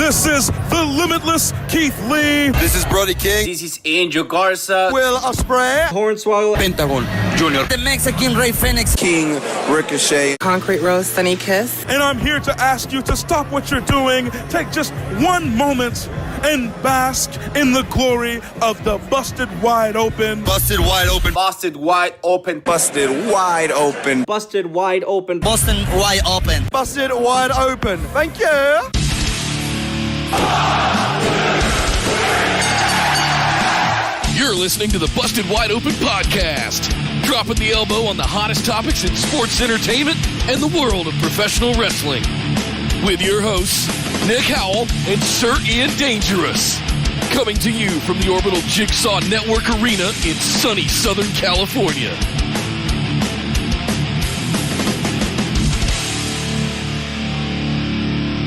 This is the limitless Keith Lee. This is Brody King. This is Angel Garza. Will Ospreay. Hornswoggle. Pentagon Jr. The Mexican Ray Phoenix. King Ricochet. Concrete Rose, Sunny Kiss. And I'm here to ask you to stop what you're doing, take just one moment, and bask in the glory of the Busted Wide Open. Busted wide open. Busted wide open. Busted wide open. Busted wide open. Boston Wide Open. Busted wide open. Thank you. You're listening to the Busted Wide Open podcast, dropping the elbow on the hottest topics in sports entertainment and the world of professional wrestling. With your hosts, Nick Howell and Sir Ian Dangerous. Coming to you from the Orbital Jigsaw Network Arena in sunny Southern California.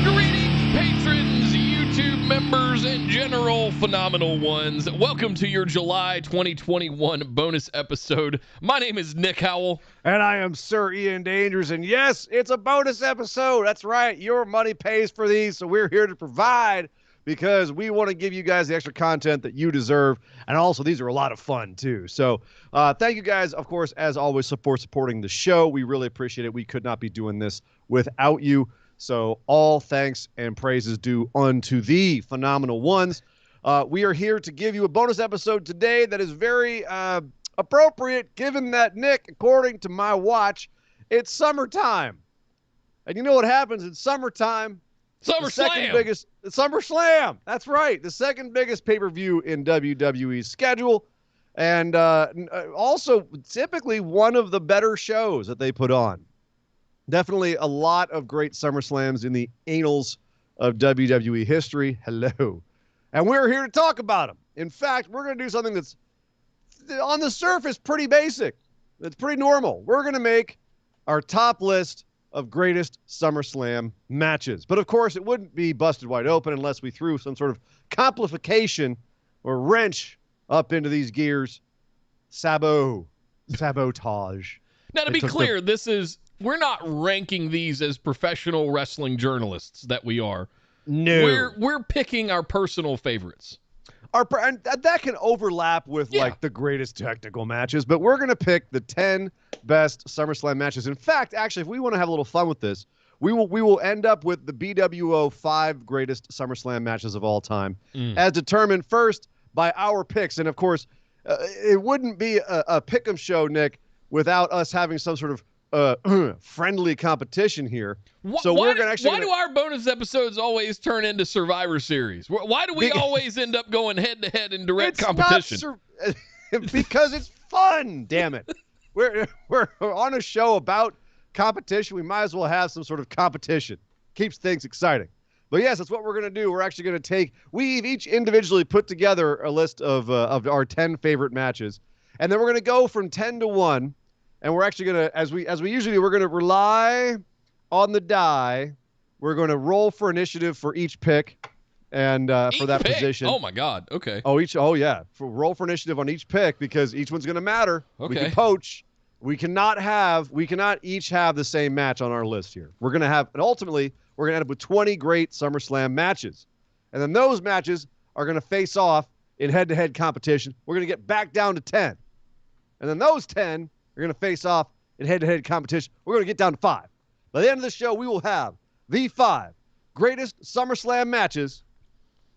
Greetings, patrons, YouTube members, and general phenomenal ones. Welcome to your July 2021 bonus episode. My name is Nick Howell. And I am Sir Ian Dangerous, and yes, it's a bonus episode. That's right. Your money pays for these, so we're here to provide because we want to give you guys the extra content that you deserve, and also these are a lot of fun, too. So thank you guys, of course, as always, for supporting the show. We really appreciate it. We could not be doing this without you, so all thanks and praises due unto the phenomenal ones. We are here to give you a bonus episode today that is very appropriate, given that, Nick, according to my watch, it's summertime. And you know what happens in summertime? SummerSlam. That's right. The second biggest pay-per-view in WWE's schedule. And also typically one of the better shows that they put on. Definitely a lot of great SummerSlams in the annals of WWE history. Hello. And we're here to talk about them. In fact, we're going to do something that's on the surface pretty basic. It's pretty normal. We're going to make our top list of greatest SummerSlam matches. But of course, it wouldn't be busted wide open unless we threw some sort of complication or wrench up into these gears. Sabotage. Now, to be clear, we're not ranking these as professional wrestling journalists that we are. No. We're picking our personal favorites. And that can overlap with like the greatest technical matches, but we're going to pick the 10 best SummerSlam matches. In fact, actually, if we want to have a little fun with this, we will end up with the BWO 5 greatest SummerSlam matches of all time, as determined first by our picks. And of course, it wouldn't be a pick'em show, Nick, without us having some sort of friendly competition here. Why do our bonus episodes always turn into Survivor Series? Why do we always end up going head-to-head in direct competition? Because it's fun, damn it. We're on a show about competition. We might as well have some sort of competition. Keeps things exciting. But yes, that's what we're going to do. We're actually going to we've each individually put together a list of our 10 favorite matches. And then we're going to go from 10 to 1. And we're actually going to, as we usually do, we're going to rely on the die. We're going to roll for initiative for each pick and for that position. Oh, my God. Okay. Oh, yeah. Roll for initiative on each pick because each one's going to matter. Okay. We can poach. We cannot each have the same match on our list here. We're going to have, and ultimately, we're going to end up with 20 great SummerSlam matches. And then those matches are going to face off in head-to-head competition. We're going to get back down to 10. And then those 10 are going to face off in head-to-head competition. We're going to get down to 5. By the end of the show, we will have the 5 greatest SummerSlam matches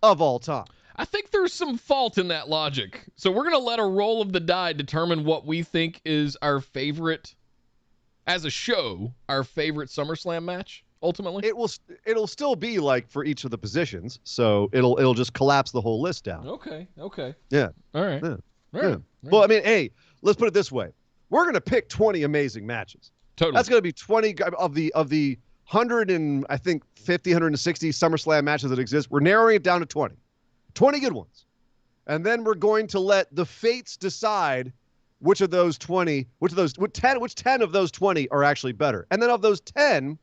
of all time. I think there's some fault in that logic. So we're going to let a roll of the die determine what we think is our favorite, as a show, our favorite SummerSlam match, ultimately. It'll still be like for each of the positions, so it'll just collapse the whole list down. Okay. Yeah. All right. Yeah. All right. Yeah. Well, I mean, hey, let's put it this way. We're going to pick 20 amazing matches. Totally. That's going to be 20 of the 100 and I think 50, 160 SummerSlam matches that exist. We're narrowing it down to 20. 20 good ones. And then we're going to let the fates decide which 10 of those 20 are actually better. And then of those 10,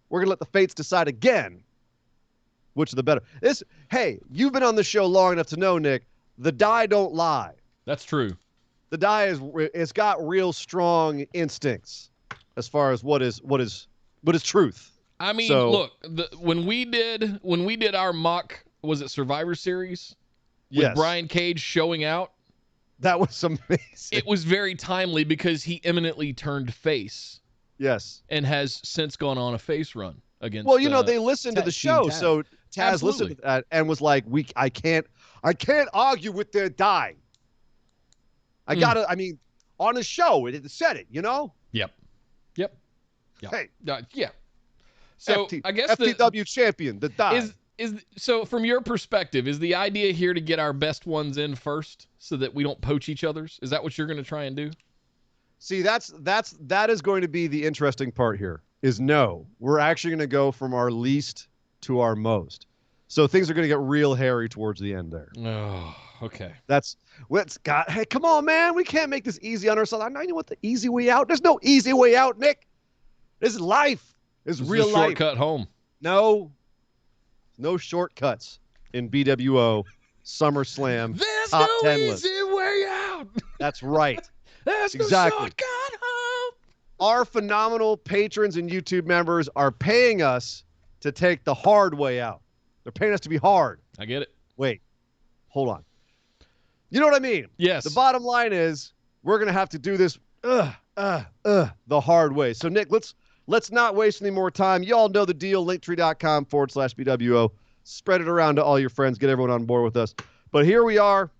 we're going to let the fates decide again which are the better. Hey, you've been on the show long enough to know, Nick, the die don't lie. That's true. The die it's got real strong instincts as far as what is truth. I mean, So- look, when we did our mock, was it Survivor Series? With Yes. Brian Cage showing out, That was amazing. it was very timely because he imminently turned face Yes. and has since gone on a face run against. Well, they listened to the Team show, Taz. so Taz listened Absolutely. to that and was like, I can't argue with their die. I gotta, on the show, it said it, Yep. Hey, Yeah. So I guess FTW champion, the die. So from your perspective, is the idea here to get our best ones in first so that we don't poach each other's? Is that what you're going to try and do? See, that is going to be the interesting part here. No, we're actually going to go from our least to our most. So things are going to get real hairy towards the end there. Oh, okay. Hey, come on, man. We can't make this easy on ourselves. I know you want the easy way out. There's no easy way out, Nick. This is life. This is real a life. shortcut home. No shortcuts in BWO SummerSlam There's top no 10 easy list. way out. That's right. There's Exactly. no shortcut home. Our phenomenal patrons and YouTube members are paying us to take the hard way out. They're paying us to be hard. I get it. Wait, hold on. You know what I mean? Yes. The bottom line is we're going to have to do this the hard way. So, Nick, let's not waste any more time. You all know the deal, linktree.com/BWO. Spread it around to all your friends. Get everyone on board with us. But here we are.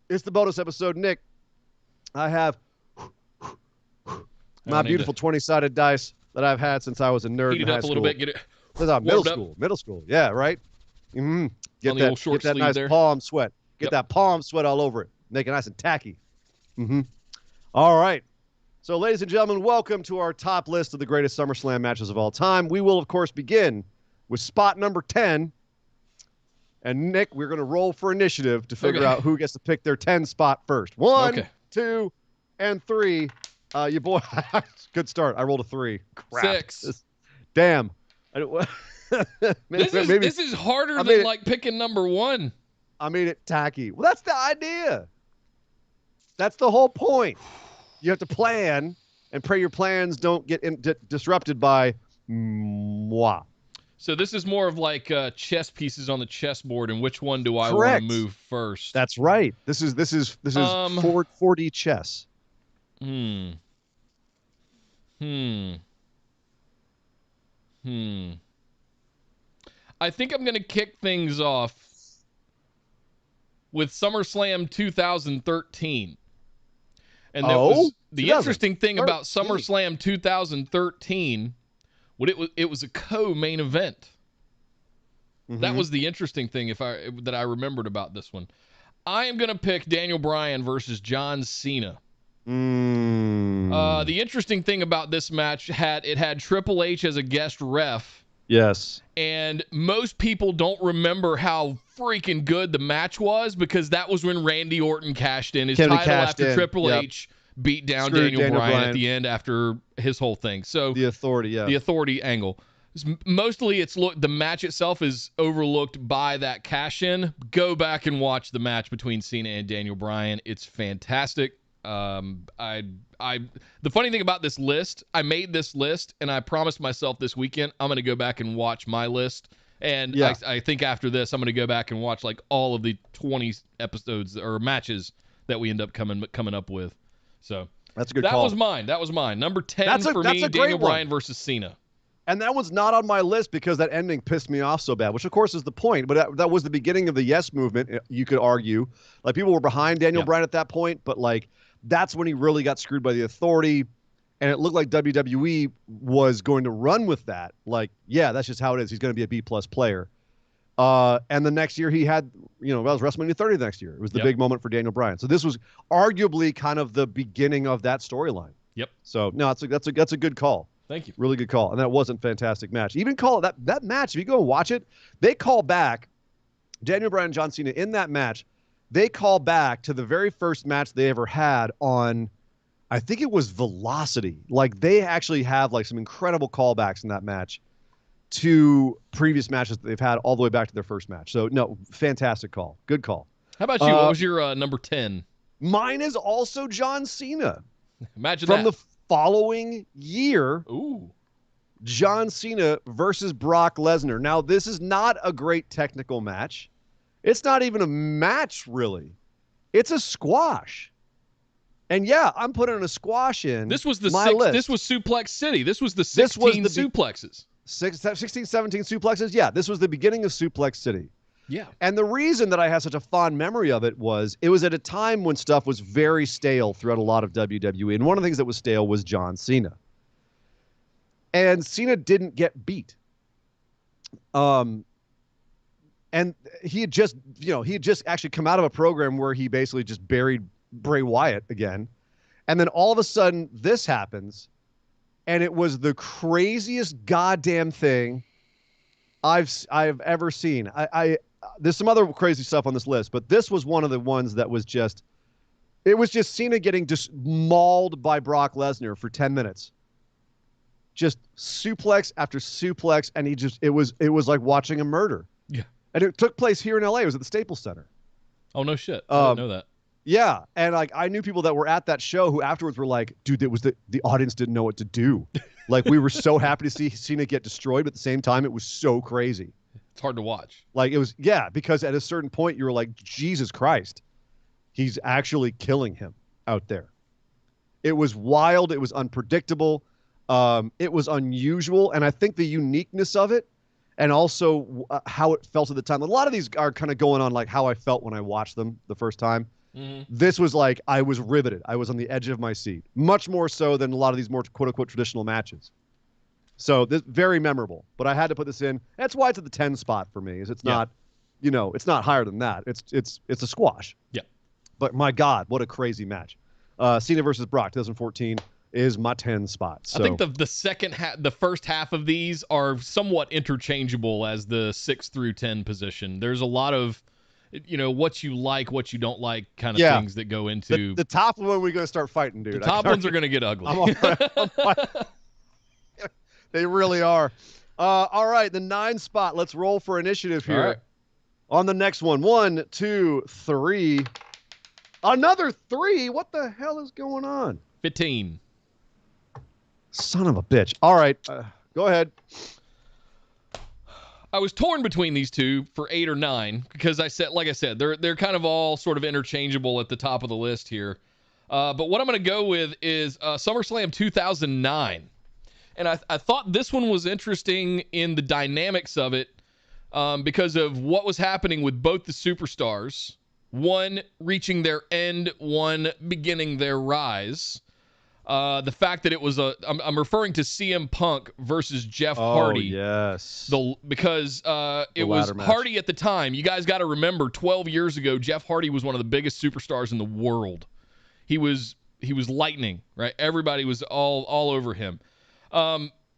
It's the bonus episode. Nick, I have my beautiful 20-sided dice that I've had since I was a nerd Heat in it high up a school. little bit. Get it. Middle warmed school. Yeah, right? Mm-hmm. On the old short get that sleeve nice there. palm sweat. Get Yep. that palm sweat all over it. Make it nice and tacky. Mm-hmm. All right. So, ladies and gentlemen, welcome to our top list of the greatest SummerSlam matches of all time. We will, of course, begin with spot number 10. And, Nick, we're going to roll for initiative to figure out who gets to pick their 10 spot first. 1, 2, and 3. Your boy, good start. I rolled a 3. Crap. 6. Damn. This is harder than like picking number 1. I made it tacky. Well, that's the idea. That's the whole point. You have to plan and pray your plans don't get disrupted by moi. So this is more of like chess pieces on the chessboard, and which one do I want Correct. to move first? That's right. This is 4D chess. I think I'm going to kick things off with SummerSlam 2013. And that was the interesting thing about SummerSlam 2013. It was a co-main event. Mm-hmm. That was the interesting thing that I remembered about this one. I am going to pick Daniel Bryan versus John Cena. The interesting thing about this match had Triple H as a guest ref. Yes. And most people don't remember how freaking good the match was because that was when Randy Orton cashed in his title after Triple H beat down Daniel Bryan at the end after his whole thing. So the authority angle. Mostly the match itself is overlooked by that cash in. Go back and watch the match between Cena and Daniel Bryan. It's fantastic. The funny thing about this list, I made this list and I promised myself this weekend I'm going to go back and watch my list. And I think after this, I'm going to go back and watch like all of the 20 episodes or matches that we end up coming up with. So that's a good call. That was mine. Number 10 for me, Daniel Bryan versus Cena. And that one's not on my list because that ending pissed me off so bad, which of course is the point. But that was the beginning of the Yes movement, you could argue. Like people were behind Daniel Bryan at that point, but like that's when he really got screwed by the authority. And it looked like WWE was going to run with that. Like, yeah, that's just how it is. He's going to be a B+ player. And the next year he had, that was WrestleMania 30 the next year. It was the big moment for Daniel Bryan. So this was arguably kind of the beginning of that storyline. Yep. So no, that's a good call. Thank you. Really good call. And that wasn't a fantastic match. Even call it that match, if you go and watch it, they call back Daniel Bryan and John Cena in that match. They call back to the very first match they ever had on, I think it was Velocity. Like they actually have like some incredible callbacks in that match to previous matches that they've had all the way back to their first match. So no, fantastic call. Good call. How about you? What was your number 10? Mine is also John Cena. Imagine from that. The following year. Ooh. John Cena versus Brock Lesnar. Now, this is not a great technical match. It's not even a match, really. It's a squash. And yeah, I'm putting a squash in. This was list. This was Suplex City. This was the 16 suplexes. 16, 17 suplexes. Yeah, this was the beginning of Suplex City. Yeah. And the reason that I have such a fond memory of it was at a time when stuff was very stale throughout a lot of WWE. And one of the things that was stale was John Cena. And Cena didn't get beat. And he had just actually come out of a program where he basically just buried Bray Wyatt again. And then all of a sudden this happens. And it was the craziest goddamn thing I've ever seen. There's some other crazy stuff on this list, but this was one of the ones that was just Cena getting just mauled by Brock Lesnar for 10 minutes. Just suplex after suplex, and it was like watching a murder. Yeah. And it took place here in LA. It was at the Staples Center. Oh, no shit. I didn't know that. Yeah. And like I knew people that were at that show who afterwards were like, dude, it was the audience didn't know what to do. Like we were so happy to see Cena get destroyed, but at the same time, it was so crazy. It's hard to watch. Like it was, yeah, because at a certain point you were like, Jesus Christ, he's actually killing him out there. It was wild. It was unpredictable. It was unusual. And I think the uniqueness of it and also how it felt at the time. A lot of these are kind of going on like how I felt when I watched them the first time. Mm-hmm. This was like, I was riveted. I was on the edge of my seat, much more so than a lot of these more quote unquote traditional matches. So this very memorable, but I had to put this in. That's why it's at the 10 spot for me. Is it's not, it's not higher than that. It's a squash. Yeah. But my God, what a crazy match. Cena versus Brock 2014 is my 10 spot. So. I think the first half of these are somewhat interchangeable as the 6 through 10 position. There's a lot of, what you like, what you don't like kind of things that go into. The top one we're going to start fighting, dude. The top ones are going to get ugly. They really are. All right, the 9 spot. Let's roll for initiative here. Right. On the next one. 1, 2, 3. Another 3? What the hell is going on? 15. Son of a bitch. All right, go ahead. I was torn between these two for 8 or 9 because like I said, they're kind of all sort of interchangeable at the top of the list here. But what I'm going to go with is SummerSlam 2009. And I thought this one was interesting in the dynamics of it because of what was happening with both the superstars. One reaching their end, one beginning their rise. The fact that it was I'm referring to CM Punk versus Jeff Hardy. Oh, yes. Because it was Hardy at the time. You guys got to remember 12 years ago, Jeff Hardy was one of the biggest superstars in the world. He was lightning, right? Everybody was all over him.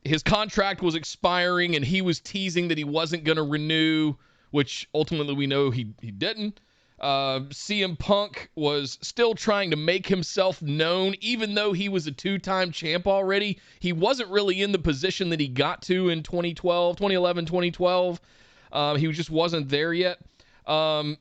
His contract was expiring, and he was teasing that he wasn't going to renew, which ultimately we know he didn't. CM Punk was still trying to make himself known, even though he was a 2-time champ already. He wasn't really in the position that he got to in 2011, 2012. He just wasn't there yet. The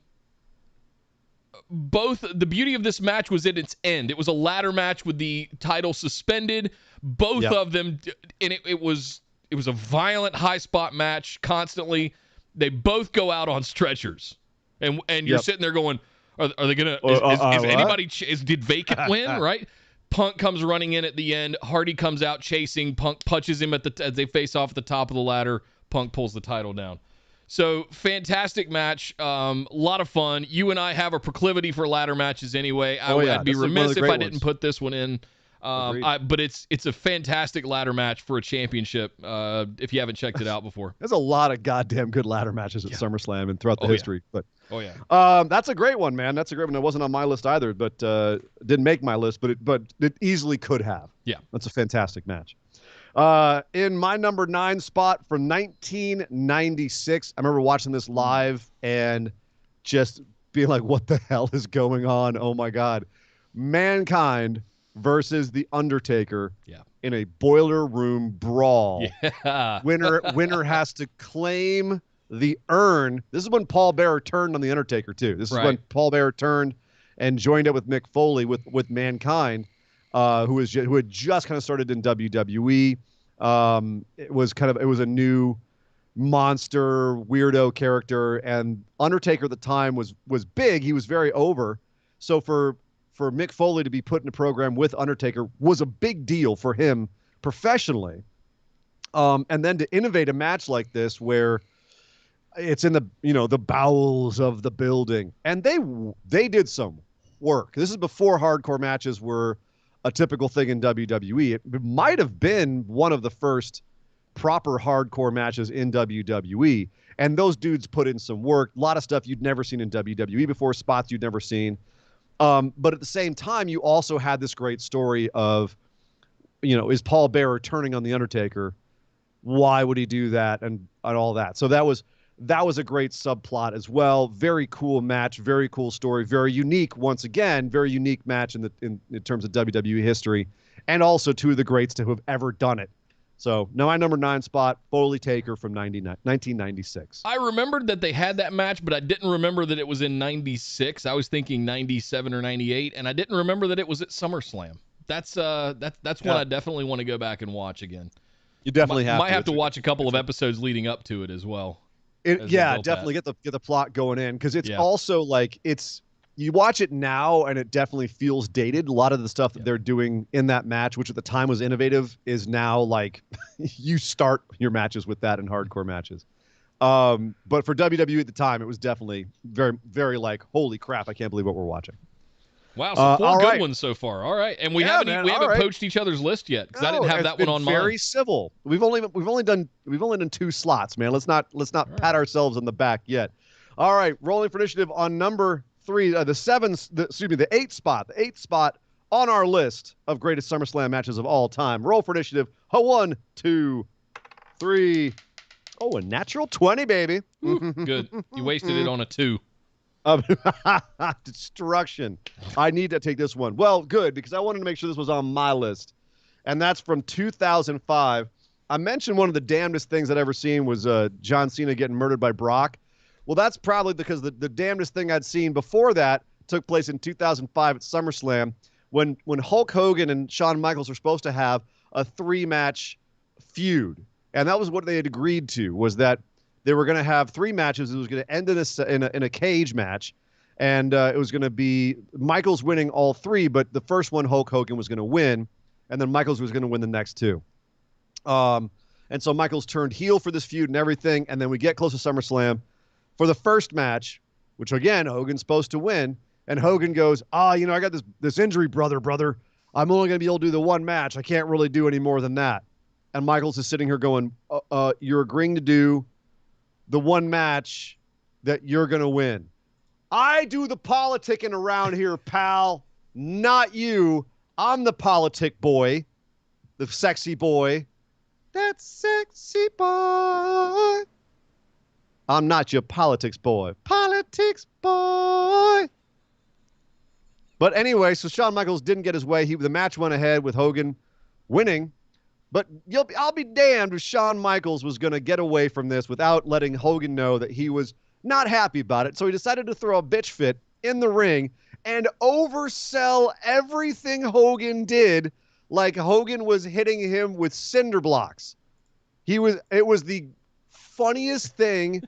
beauty of this match was at its end. It was a ladder match with the title suspended. Both of them, and it was a violent high spot match constantly. They both go out on stretchers, and you're sitting there going, are they gonna? Is anybody? Did Vacant win? Right? Punk comes running in at the end. Hardy comes out chasing. Punk punches him as they face off at the top of the ladder. Punk pulls the title down. So fantastic match, a lot of fun. You and I have a proclivity for ladder matches anyway. I'd be remiss if I didn't put this one in. But it's a fantastic ladder match for a championship. If you haven't checked it out before, there's a lot of goddamn good ladder matches at SummerSlam and throughout the history. Yeah. But that's a great one, man. That's a great one. It wasn't on my list either, but didn't make my list. But it easily could have. Yeah, that's a fantastic match. In my number 9 spot from 1996, I remember watching this live and just being like, what the hell is going on? Oh my God. Mankind versus The Undertaker in a boiler room brawl. Yeah. Winner has to claim the urn. This is when Paul Bearer turned on The Undertaker too. This is when Paul Bearer turned and joined up with Mick Foley with Mankind, who had just kind of started in WWE. It was a new monster weirdo character, and Undertaker at the time was big. He was very over. So for Mick Foley to be put in a program with Undertaker was a big deal for him professionally. And then to innovate a match like this where it's in the bowels of the building, and they did some work. This is before hardcore matches were a typical thing in WWE. It might have been one of the first proper hardcore matches in WWE, and those dudes put in some work. A lot of stuff you'd never seen in WWE before, spots you'd never seen. But at the same time, you also had this great story of, is Paul Bearer turning on the Undertaker? Why would he do that, and all that? So that was a great subplot as well. Very cool match, very cool story, very unique. Once again, very unique match in terms of WWE history, and also two of the greats to have ever done it. So now my number 9 spot, Foley Taker from 1996. I remembered that they had that match, but I didn't remember that it was in 96. I was thinking 97 or 98, and I didn't remember that it was at SummerSlam. That's one I definitely want to go back and watch again. You definitely might have to watch a couple of episodes leading up to it as well. Definitely get the plot going in, because it's also like you watch it now and it definitely feels dated. A lot of the stuff that they're doing in that match, which at the time was innovative, is now like you start your matches with that in hardcore matches. But for WWE at the time, it was definitely very, very like, holy crap, I can't believe what we're watching. Wow, so 4 good ones so far. All right, and we haven't poached each other's list yet, because I didn't have that one on mine. Very civil. We've only done 2 slots, man. Let's not pat ourselves on the back yet. All right, rolling for initiative on number 3, the 8th spot. The 8th spot on our list of greatest SummerSlam matches of all time. Roll for initiative. 1, 2, 3. Oh, a natural 20, baby. Good. You wasted it on a 2. Destruction. I need to take this one. Well, good, because I wanted to make sure this was on my list. And that's from 2005. I mentioned one of the damnedest things I'd ever seen was John Cena getting murdered by Brock. Well, that's probably because the damnedest thing I'd seen before that took place in 2005 at SummerSlam when Hulk Hogan and Shawn Michaels were supposed to have a 3-match feud. And that was what they had agreed to, was that they were going to have 3 matches. It was going to end in a cage match, and it was going to be Michaels winning all 3, but the first one Hulk Hogan was going to win, and then Michaels was going to win the next 2. And so Michaels turned heel for this feud and everything, and then we get close to SummerSlam for the first match, which again Hogan's supposed to win, and Hogan goes, I got this injury, brother. I'm only going to be able to do the 1 match. I can't really do any more than that. And Michaels is sitting here going, you're agreeing to do the 1 match that you're going to win. I do the politicking around here, pal, not you. I'm the politic boy, the sexy boy. That sexy boy. I'm not your politics boy. Politics boy. But anyway, so Shawn Michaels didn't get his way. The match went ahead with Hogan winning. But I'll be damned if Shawn Michaels was going to get away from this without letting Hogan know that he was not happy about it. So he decided to throw a bitch fit in the ring and oversell everything Hogan did, like Hogan was hitting him with cinder blocks. It was the funniest thing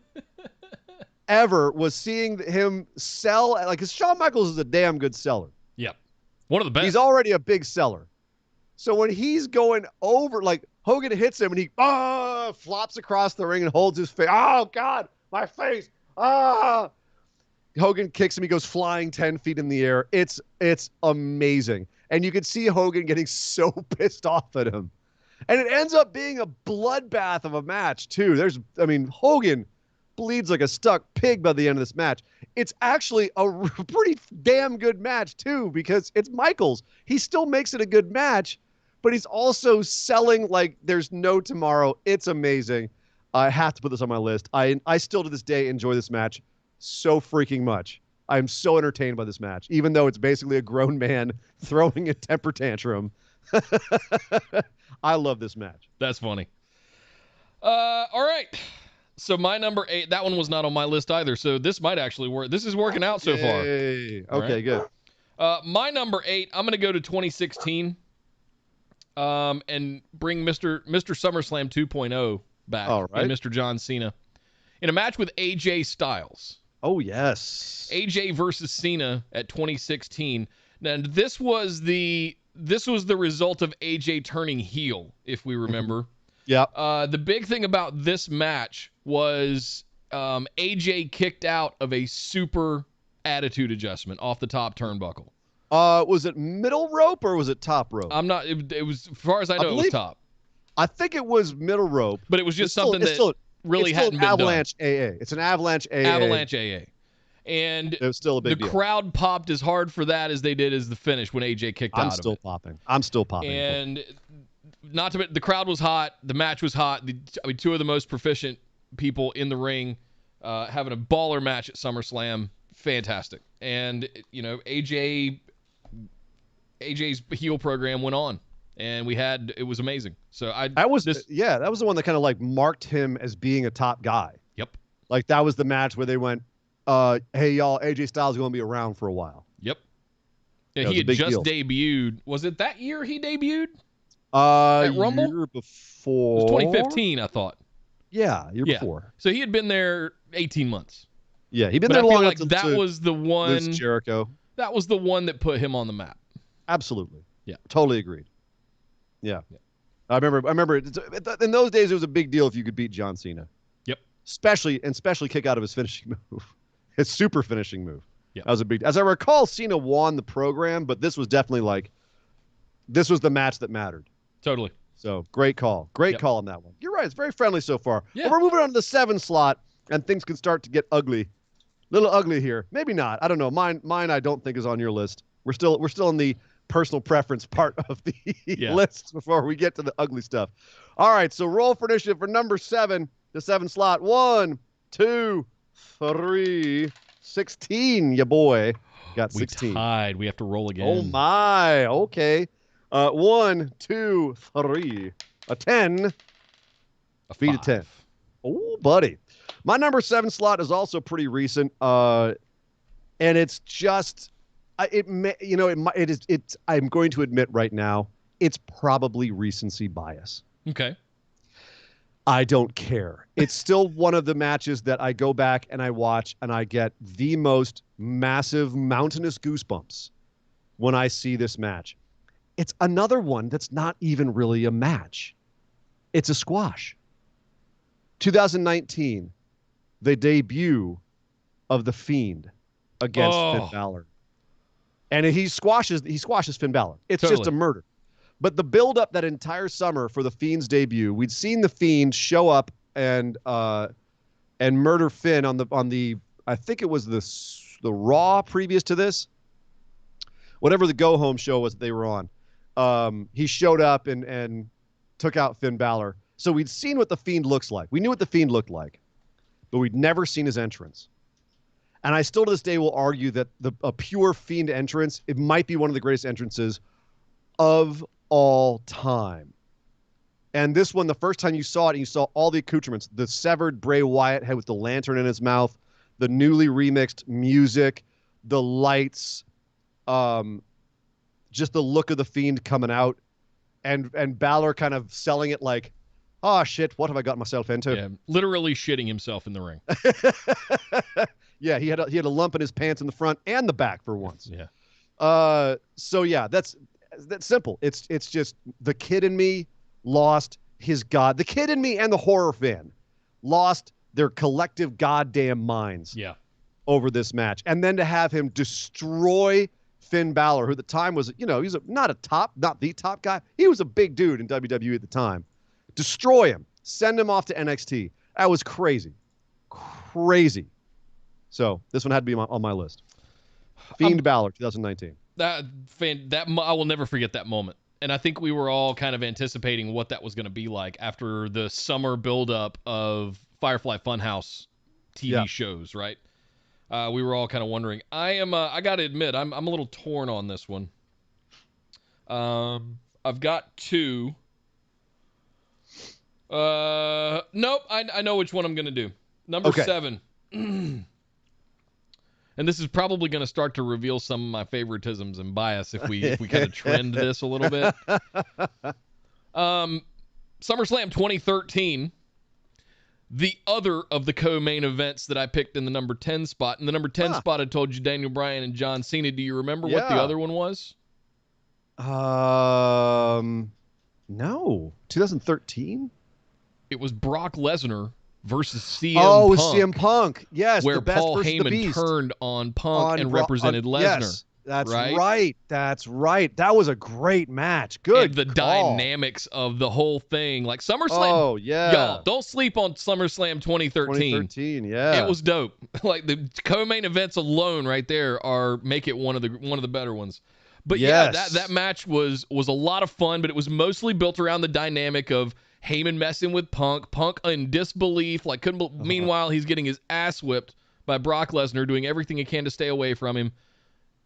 ever, was seeing him sell, like, because Shawn Michaels is a damn good seller. Yep. One of the best. He's already a big seller. So when he's going over, like, Hogan hits him and he flops across the ring and holds his face. Oh, God, my face. Hogan kicks him. He goes flying 10 feet in the air. It's amazing. And you could see Hogan getting so pissed off at him. And it ends up being a bloodbath of a match, too. Hogan bleeds like a stuck pig by the end of this match. It's actually a pretty damn good match, too, because it's Michaels. He still makes it a good match, but he's also selling like there's no tomorrow. It's amazing. I have to put this on my list. I still to this day enjoy this match so freaking much. I'm so entertained by this match, even though it's basically a grown man throwing a temper tantrum. I love this match. That's funny. All right. So my number 8, that one was not on my list either. So this might actually work. This is working out so far. Okay, good. My number 8, I'm going to go to 2016. and bring Mr. SummerSlam 2.0 back. All right. And Mr. John Cena in a match with AJ Styles. Oh, yes. AJ versus Cena at 2016. Now, this was the result of AJ turning heel, if we remember. Yep. The big thing about this match was AJ kicked out of a super attitude adjustment off the top turnbuckle. Was it middle rope or was it top rope? I'm not. It was, as far as I know, it was top. I think it was middle rope. But it was just something that really hadn't been done. Avalanche AA. It's an Avalanche AA. Avalanche AA. And it was still a big deal. The crowd popped as hard for that as they did as the finish when AJ kicked out of it. I'm still popping. And not to the crowd was hot. The match was hot. Two of the most proficient people in the ring having a baller match at SummerSlam. Fantastic. And, AJ's heel program went on. And it was amazing. So that was the one that kind of like marked him as being a top guy. Yep. Like that was the match where they went, hey y'all, AJ Styles is going to be around for a while. Yep. Yeah, he had just debuted. Was it that year he debuted? At Rumble? Year before. It was 2015, I thought. Yeah, year before. So he had been there 18 months. Yeah, he'd been there long enough to that was the one. Lose Jericho. That was the one that put him on the map. Absolutely. Yeah. Totally agreed. Yeah. I remember in those days it was a big deal if you could beat John Cena. Yep. Especially kick out of his finishing move. His super finishing move. Yeah. That was a big, as I recall, Cena won the program, but this was definitely this was the match that mattered. Totally. So great call. Great call on that one. You're right. It's very friendly so far. Yeah. Well, we're moving on to the 7 slot and things can start to get ugly. A little ugly here. Maybe not. I don't know. Mine I don't think is on your list. We're still in the personal preference part of the list before we get to the ugly stuff. All right, so roll for initiative for number 7, the 7 slot. 1, 2, 3, 16. Ya boy got 16. We tied. We have to roll again. Oh my. Okay. 1, 2, 3. A 10. Beat a 10. Oh, buddy. My number 7 slot is also pretty recent. And it's just. I'm going to admit right now, it's probably recency bias. Okay. I don't care. It's still one of the matches that I go back and I watch and I get the most massive mountainous goosebumps when I see this match. It's another one that's not even really a match. It's a squash. 2019, the debut of The Fiend against Finn Balor. And he squashes Finn Balor. It's just a murder. But the build-up that entire summer for The Fiend's debut, we'd seen The Fiend show up and murder Finn on the I think it was the Raw previous to this, whatever the Go Home show was that they were on. He showed up and took out Finn Balor. So we'd seen what The Fiend looks like. We knew what The Fiend looked like, but we'd never seen his entrance. And I still to this day will argue that a pure Fiend entrance, it might be one of the greatest entrances of all time. And this one, the first time you saw it, and you saw all the accoutrements, the severed Bray Wyatt head with the lantern in his mouth, the newly remixed music, the lights, just the look of the Fiend coming out, and Balor kind of selling it like, oh shit, what have I got myself into? Yeah, literally shitting himself in the ring. Yeah, he had a lump in his pants in the front and the back for once. Yeah. So yeah, that's simple. It's just the kid in me lost his god. The kid in me and the horror fan lost their collective goddamn minds. Yeah. Over this match, and then to have him destroy Finn Balor, who at the time was, he's not the top guy. He was a big dude in WWE at the time. Destroy him, send him off to NXT. That was crazy. So this one had to be on my list. Fiend Balor, 2019. I will never forget that moment. And I think we were all kind of anticipating what that was going to be like after the summer buildup of Firefly Funhouse TV shows, right? We were all kind of wondering. I got to admit, I'm a little torn on this one. I've got 2. Nope, I know which one I'm going to do. Number 7. And this is probably going to start to reveal some of my favoritisms and bias if we kind of trend this a little bit. SummerSlam 2013, the other of the co-main events that I picked in the number 10 spot. In the number 10 spot, I told you Daniel Bryan and John Cena. Do you remember what the other one was? No. 2013? It was Brock Lesnar versus CM Punk. Oh, it was CM Punk. Yes, where the best Paul versus the Heyman Beast. turned on Punk and represented Lesnar. Yes, that's right. That's right. That was a great match. Good And the call. dynamics of the whole thing. Like SummerSlam. Oh, yeah. Y'all, don't sleep on SummerSlam 2013. 2013, yeah. It was dope. Like the co-main events alone right there make it one of the better ones. But yes. yeah, that match was a lot of fun, but it was mostly built around the dynamic of Heyman messing with Punk in disbelief, like meanwhile he's getting his ass whipped by Brock Lesnar, doing everything he can to stay away from him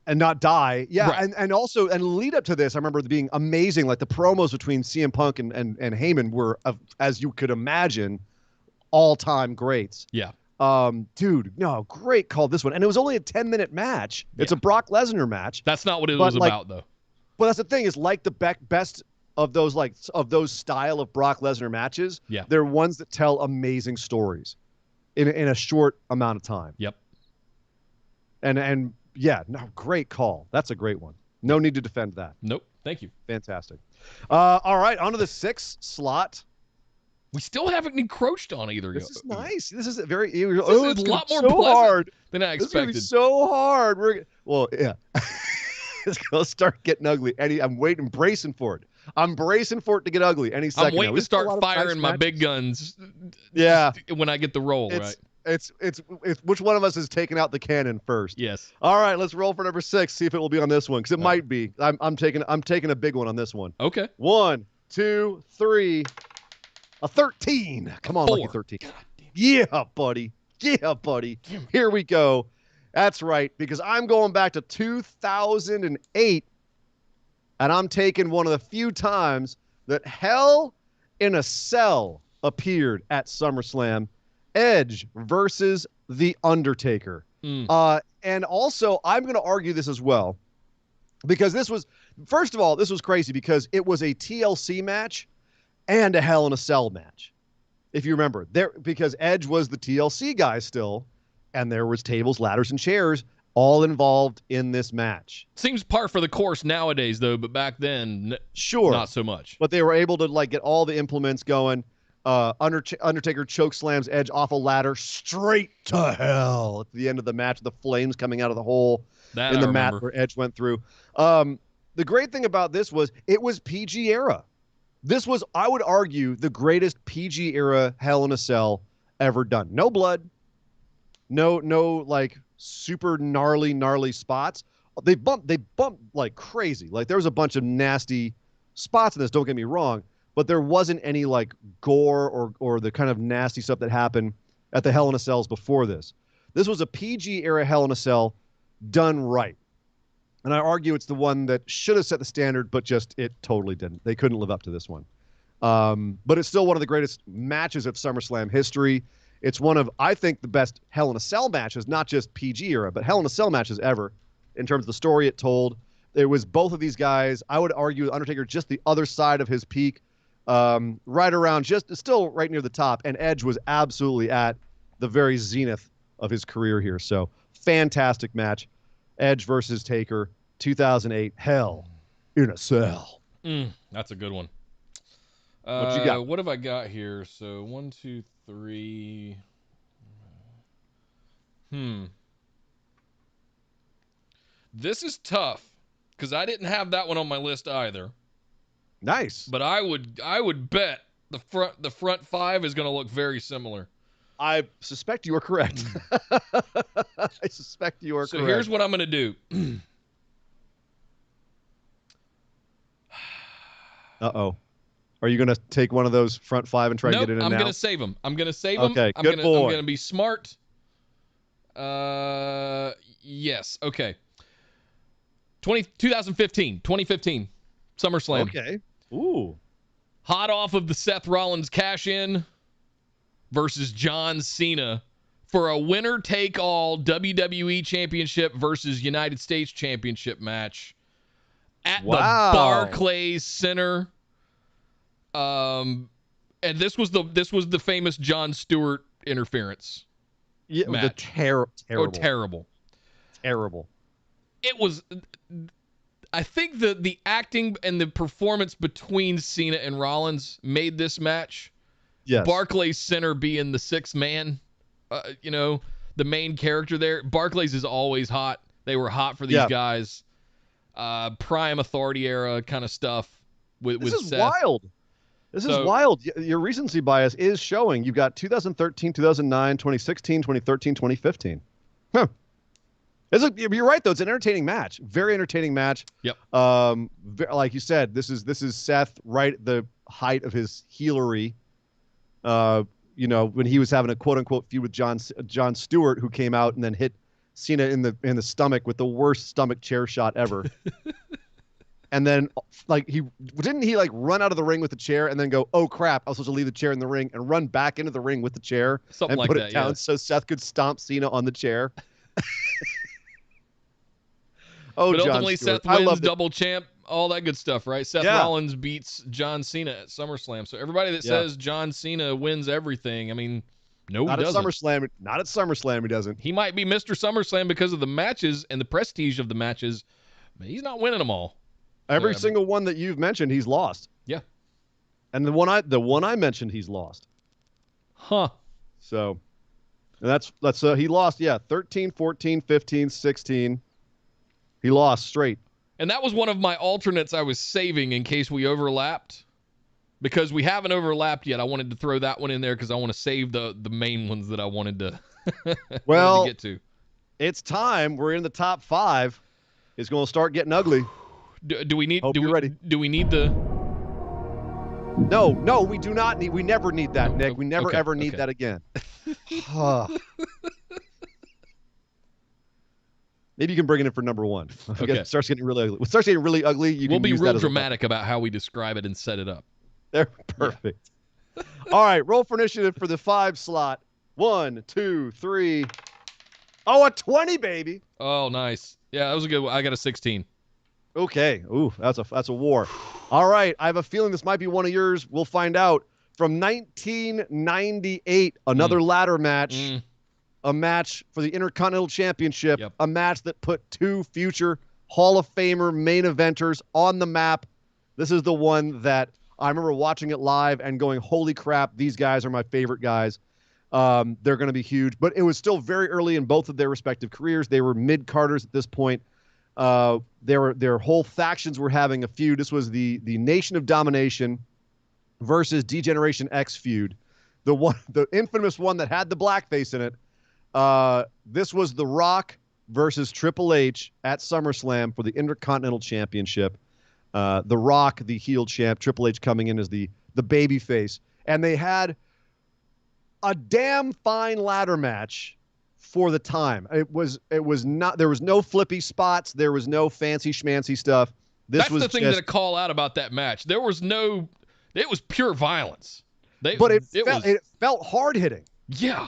and not die. Yeah, right. and also lead up to this, I remember it being amazing. Like the promos between CM Punk and Heyman were, as you could imagine, all-time greats. Yeah. Dude, no, great call this one. And it was only a 10-minute match. Yeah. It's a Brock Lesnar match. That's not what it was about, though. But that's the thing, is like the best of those style of Brock Lesnar matches. Yeah. They're ones that tell amazing stories in a short amount of time. Yep. And yeah, no, great call. That's a great one. No need to defend that. Nope. Thank you. Fantastic. All right, on to the 6th slot. We still haven't encroached on either. This is nice. This is It's a lot more so pleasant hard than I This is gonna be expected. so hard. Yeah. It's gonna start getting ugly. I'm waiting, bracing for it. I'm bracing for it to get ugly any second. I'm waiting to start firing my big guns. Yeah. When I get the roll, right? It's which one of us is taking out the cannon first? Yes. All right, let's roll for number 6. See if it will be on this one, because it might be. I'm taking a big one on this one. Okay. 1, 2, 3. A 13. Come on, 4. Lucky 13. Yeah, buddy. Yeah, buddy. Here we go. That's right, because I'm going back to 2008, and I'm taking one of the few times that Hell in a Cell appeared at SummerSlam. Edge versus The Undertaker. And also, I'm going to argue this as well, because first of all, this was crazy because it was a TLC match and a Hell in a Cell match. If you remember, because Edge was the TLC guy still, and there was tables, ladders, and chairs all involved in this match. Seems par for the course nowadays, though, but back then, sure, not so much. But they were able to get all the implements going. Undertaker choke slams Edge off a ladder straight to hell at the end of the match, the flames coming out of the hole in the mat where Edge went through. The great thing about this was it was PG era. This was, I would argue, the greatest PG era Hell in a Cell ever done. No blood, no like super gnarly spots. They bumped like crazy. Like there was a bunch of nasty spots in this, don't get me wrong, but there wasn't any like gore or the kind of nasty stuff that happened at the Hell in a Cells before this. This was a PG era Hell in a Cell done right. And I argue it's the one that should have set the standard, but just it totally didn't. They couldn't live up to this one. But it's still one of the greatest matches of SummerSlam history. It's one of, I think, the best Hell in a Cell matches, not just PG era, but Hell in a Cell matches ever in terms of the story it told. It was both of these guys. I would argue Undertaker just the other side of his peak, right around, just still right near the top. And Edge was absolutely at the very zenith of his career here. So fantastic match. Edge versus Taker, 2008, Hell in a Cell. That's a good one. What you got? What have I got here? So 1, 2, 3. This is tough because I didn't have that one on my list either. Nice. But I would bet the front 5 is going to look very similar. I suspect you are correct. I suspect you are correct. So here's what I'm going to do. Uh-oh. Are you going to take one of those front 5 and try to get in and out? I'm going to save them. Okay, good boy. I'm going to be smart. Yes. Okay. 2015, SummerSlam. Okay. Ooh. Hot off of the Seth Rollins cash-in versus John Cena for a winner-take-all WWE Championship versus United States Championship match at the Barclays Center. And this was the famous Jon Stewart interference. Yeah, match. terrible. It was. I think the acting and the performance between Cena and Rollins made this match. Yes. Barclays Center being the sixth man, the main character there. Barclays is always hot. They were hot for these guys. Prime Authority era kind of stuff with This is Seth. wild. This is wild. Your recency bias is showing. You've got 2013, 2009, 2016, 2013, 2015. Huh. You're right, though. It's an entertaining match. Very entertaining match. Yep. Like you said, this is Seth right at the height of his heelery. When he was having a quote unquote feud with Jon Stewart, who came out and then hit Cena in the stomach with the worst stomach chair shot ever. And then he run out of the ring with the chair and then go, oh crap, I was supposed to leave the chair in the ring, and run back into the ring with the chair Something and like put that, it down yeah. so Seth could stomp Cena on the chair. Oh, But Jon ultimately, Stewart. Seth wins double champ, all that good stuff, right? Seth Yeah. Rollins beats John Cena at SummerSlam. So everybody that says John Cena wins everything, I mean, no, Not he at doesn't. SummerSlam. Not at SummerSlam. He doesn't. He might be Mr. SummerSlam because of the matches and the prestige of the matches, but he's not winning them all. Every single one that you've mentioned, he's lost. Yeah. And the one I mentioned, he's lost. Huh. So, and that's he lost. Yeah, 13, 14, 15, 16. He lost straight. And that was one of my alternates I was saving in case we overlapped. Because we haven't overlapped yet, I wanted to throw that one in there because I want to save the main ones that I wanted to, wanted to get to. It's time. We're in the top 5. It's going to start getting ugly. Do we need? Hope you're ready. Do we need the? No, we do not need. We never need that, Nick. We never ever need that again. Maybe you can bring it in for number 1. Okay. It starts getting really ugly. When it starts getting really ugly, We'll can be use real that dramatic about how we describe it and set it up. They're perfect. Yeah. All right, roll for initiative for the 5 slot. 1, 2, 3. Oh, a 20, baby. Oh, nice. Yeah, that was a good one. I got a 16. Okay. Ooh, that's a war. All right, I have a feeling this might be one of yours. We'll find out. From 1998, another ladder match. A match for the Intercontinental Championship. Yep. A match that put 2 future Hall of Famer main eventers on the map. This is the one that I remember watching it live and going, holy crap, these guys are my favorite guys. They're going to be huge. But it was still very early in both of their respective careers. They were mid-carders at this point. Their whole factions were having a feud. This was the Nation of Domination versus D-Generation X feud. The infamous one that had the blackface in it. This was The Rock versus Triple H at SummerSlam for the Intercontinental Championship. The Rock, the heel champ, Triple H coming in as the baby face. And they had a damn fine ladder match for the time. It was not, there was no flippy spots. There was no fancy schmancy stuff. That's the thing that I call out about that match. It was pure violence. It felt hard hitting. Yeah.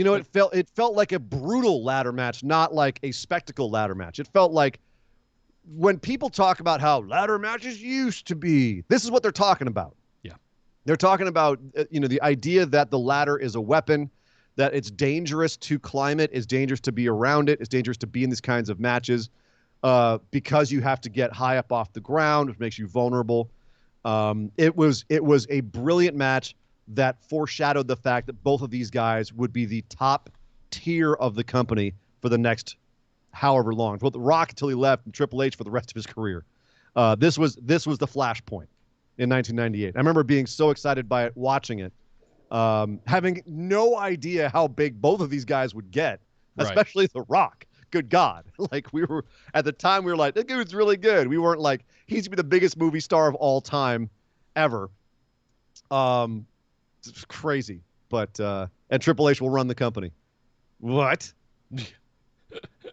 It felt like a brutal ladder match, not like a spectacle ladder match. It felt like when people talk about how ladder matches used to be, this is what they're talking about. Yeah. They're talking about, the idea that the ladder is a weapon, that it's dangerous to climb it, it's dangerous to be around it, it's dangerous to be in these kinds of matches because you have to get high up off the ground, which makes you vulnerable. It was a brilliant match that foreshadowed the fact that both of these guys would be the top tier of the company for the next however long. Well, The Rock until he left, and Triple H for the rest of his career. This was the flashpoint in 1998. I remember being so excited by it, watching it, having no idea how big both of these guys would get, especially The Rock. Good God. At the time, we were like, that dude's really good. We weren't like, he's going to be the biggest movie star of all time ever. It's crazy. But, and Triple H will run the company. What?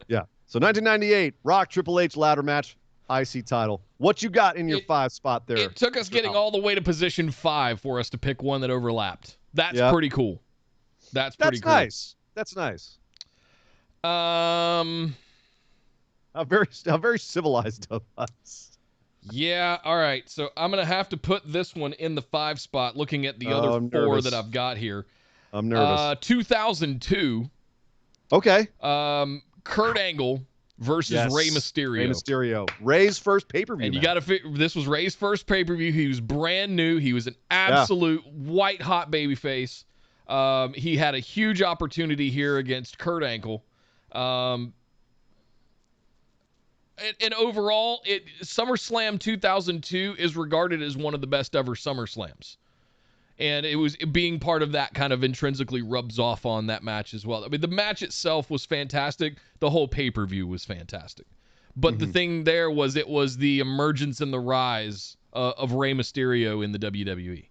Yeah. So 1998, Rock Triple H ladder match, IC title. What you got in your 5 spot there? It took us getting all the way to position 5 for us to pick one that overlapped. That's pretty cool. That's pretty cool. Nice. That's nice. How very civilized of us. Yeah, all right. So I'm going to have to put this one in the 5 spot looking at the other I'm 4 nervous. that I've got here. I'm nervous. 2002, Okay. Kurt Angle versus Yes. Rey Mysterio. Rey Mysterio. Ray's first pay-per-view And you match. got to this was Ray's first pay-per-view. He was brand new. He was an absolute white hot babyface. He had a huge opportunity here against Kurt Angle. And overall, SummerSlam 2002 is regarded as one of the best ever SummerSlams. And it was being part of that kind of intrinsically rubs off on that match as well. I mean, the match itself was fantastic. The whole pay-per-view was fantastic. But the thing there was it was the emergence and the rise of Rey Mysterio in the WWE.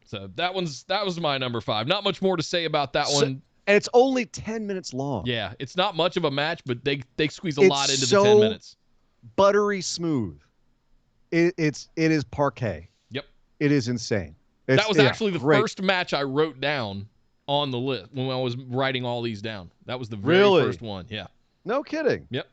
So that was my number 5. Not much more to say about that one. And it's only 10 minutes long. Yeah, it's not much of a match, but they squeeze a lot into so the 10 minutes. Buttery smooth. It is parquet. Yep. It is insane. That was actually the great. first match I wrote down on the list when I was writing all these down. That was the very Really? first one. Yeah. No kidding. Yep.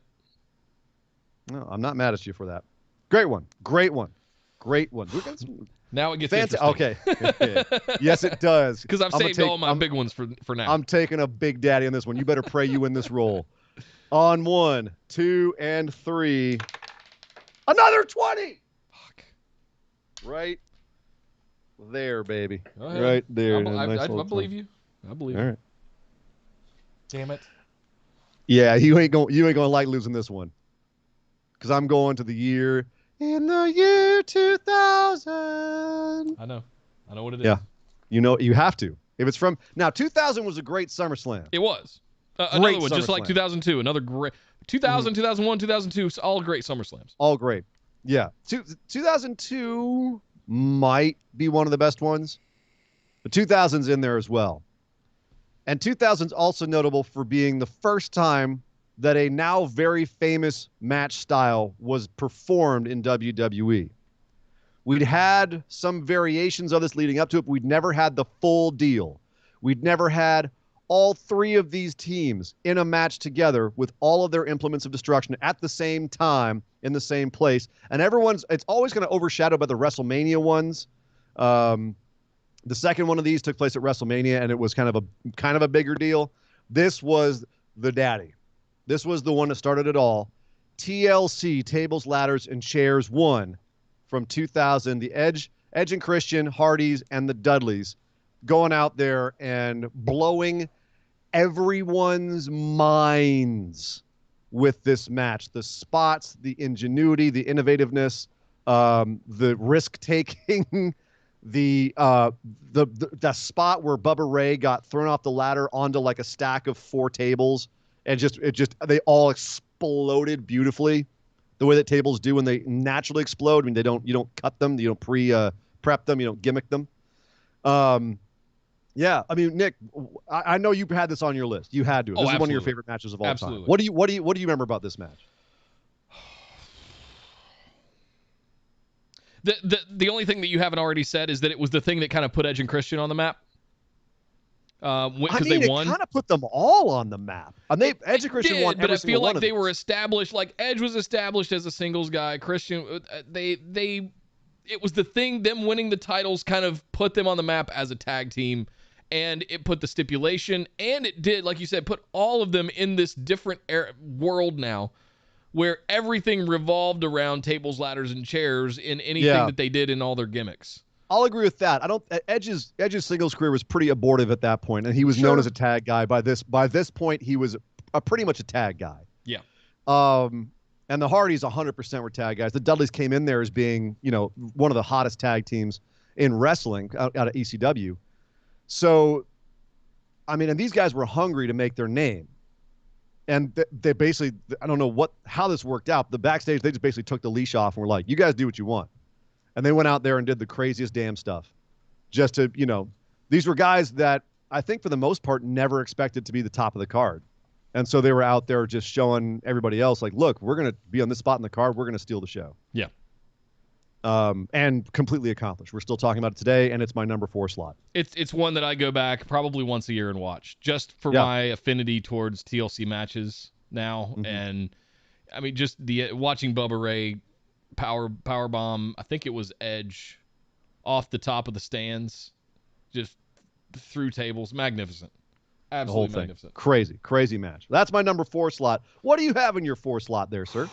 No, I'm not mad at you for that. Great one. Great one. Great one. We got some Now it gets fantastic. interesting. Okay. Yes, it does. Because I've saved all my big ones for now. I'm taking a big daddy on this one. You better pray you win this role. On 1, 2, and 3. Another 20. Fuck. Right there, baby. Go ahead. Right there. I Nice little believe you. I believe All you. right. Damn it. Yeah, you ain't gonna like losing this one. Because I'm going to the year in the year 2000. I know what it is. Yeah. You know, you have to. If it's from now, 2000 was a great SummerSlam. It was. Another one, just like SummerSlam. 2002. Another great. 2000, 2001, 2002, all great SummerSlams. All great. Yeah. 2002 might be one of the best ones. The 2000's in there as well. And 2000's also notable for being the first time that a now very famous match style was performed in WWE. We'd had some variations of this leading up to it, but we'd never had the full deal. We'd never had all 3 of these teams in a match together with all of their implements of destruction at the same time in the same place. And it's always going to overshadow by the WrestleMania ones. The second one of these took place at WrestleMania, and it was kind of a bigger deal. This was the daddy. This was the one that started it all. TLC, Tables, Ladders, and Chairs 1 from 2000. The Edge and Christian, Hardys, and the Dudleys going out there and blowing everyone's minds with this match. The spots, the ingenuity, the innovativeness, the risk-taking, the spot where Bubba Ray got thrown off the ladder onto like a stack of 4 tables, and they all exploded beautifully, the way that tables do when they naturally explode. I mean, you don't cut them, you don't prep them, you don't gimmick them. Yeah, I mean, Nick, I know you had this on your list. You had to. This is one of your favorite matches of all time. What do you remember about this match? The only thing that you haven't already said is that it was the thing that kind of put Edge and Christian on the map. Because they won. It kind of put them all on the map. And Edge and Christian won every single one of them. But I feel like they were established. Like Edge was established as a singles guy. Christian, it was the thing. Them winning the titles kind of put them on the map as a tag team, and it put the stipulation, and it did, like you said, put all of them in this different world now, where everything revolved around tables, ladders, and chairs in anything that they did in all their gimmicks. I'll agree with that. Edge's singles career was pretty abortive at that point, and he was known as a tag guy. By this point, he was pretty much a tag guy. Yeah. And the Hardys 100% were tag guys. The Dudleys came in there as being, one of the hottest tag teams in wrestling out of ECW. So, I mean, and these guys were hungry to make their name. And they basically, I don't know how this worked out. The backstage, they just basically took the leash off and were like, you guys do what you want. And they went out there and did the craziest damn stuff. Just to, these were guys that I think for the most part never expected to be the top of the card. And so they were out there just showing everybody else, like, look, we're going to be on this spot in the card. We're going to steal the show. Yeah. And completely accomplished. We're still talking about it today, and it's my number 4 slot. It's one that I go back probably once a year and watch, just for my affinity towards TLC matches now. Mm-hmm. And, I mean, just watching Bubba Ray power bomb. I think it was Edge off the top of the stands, just through tables. Magnificent. The whole Absolutely thing. magnificent. Crazy match. That's my number 4 slot. What do you have in your 4 slot there, sir?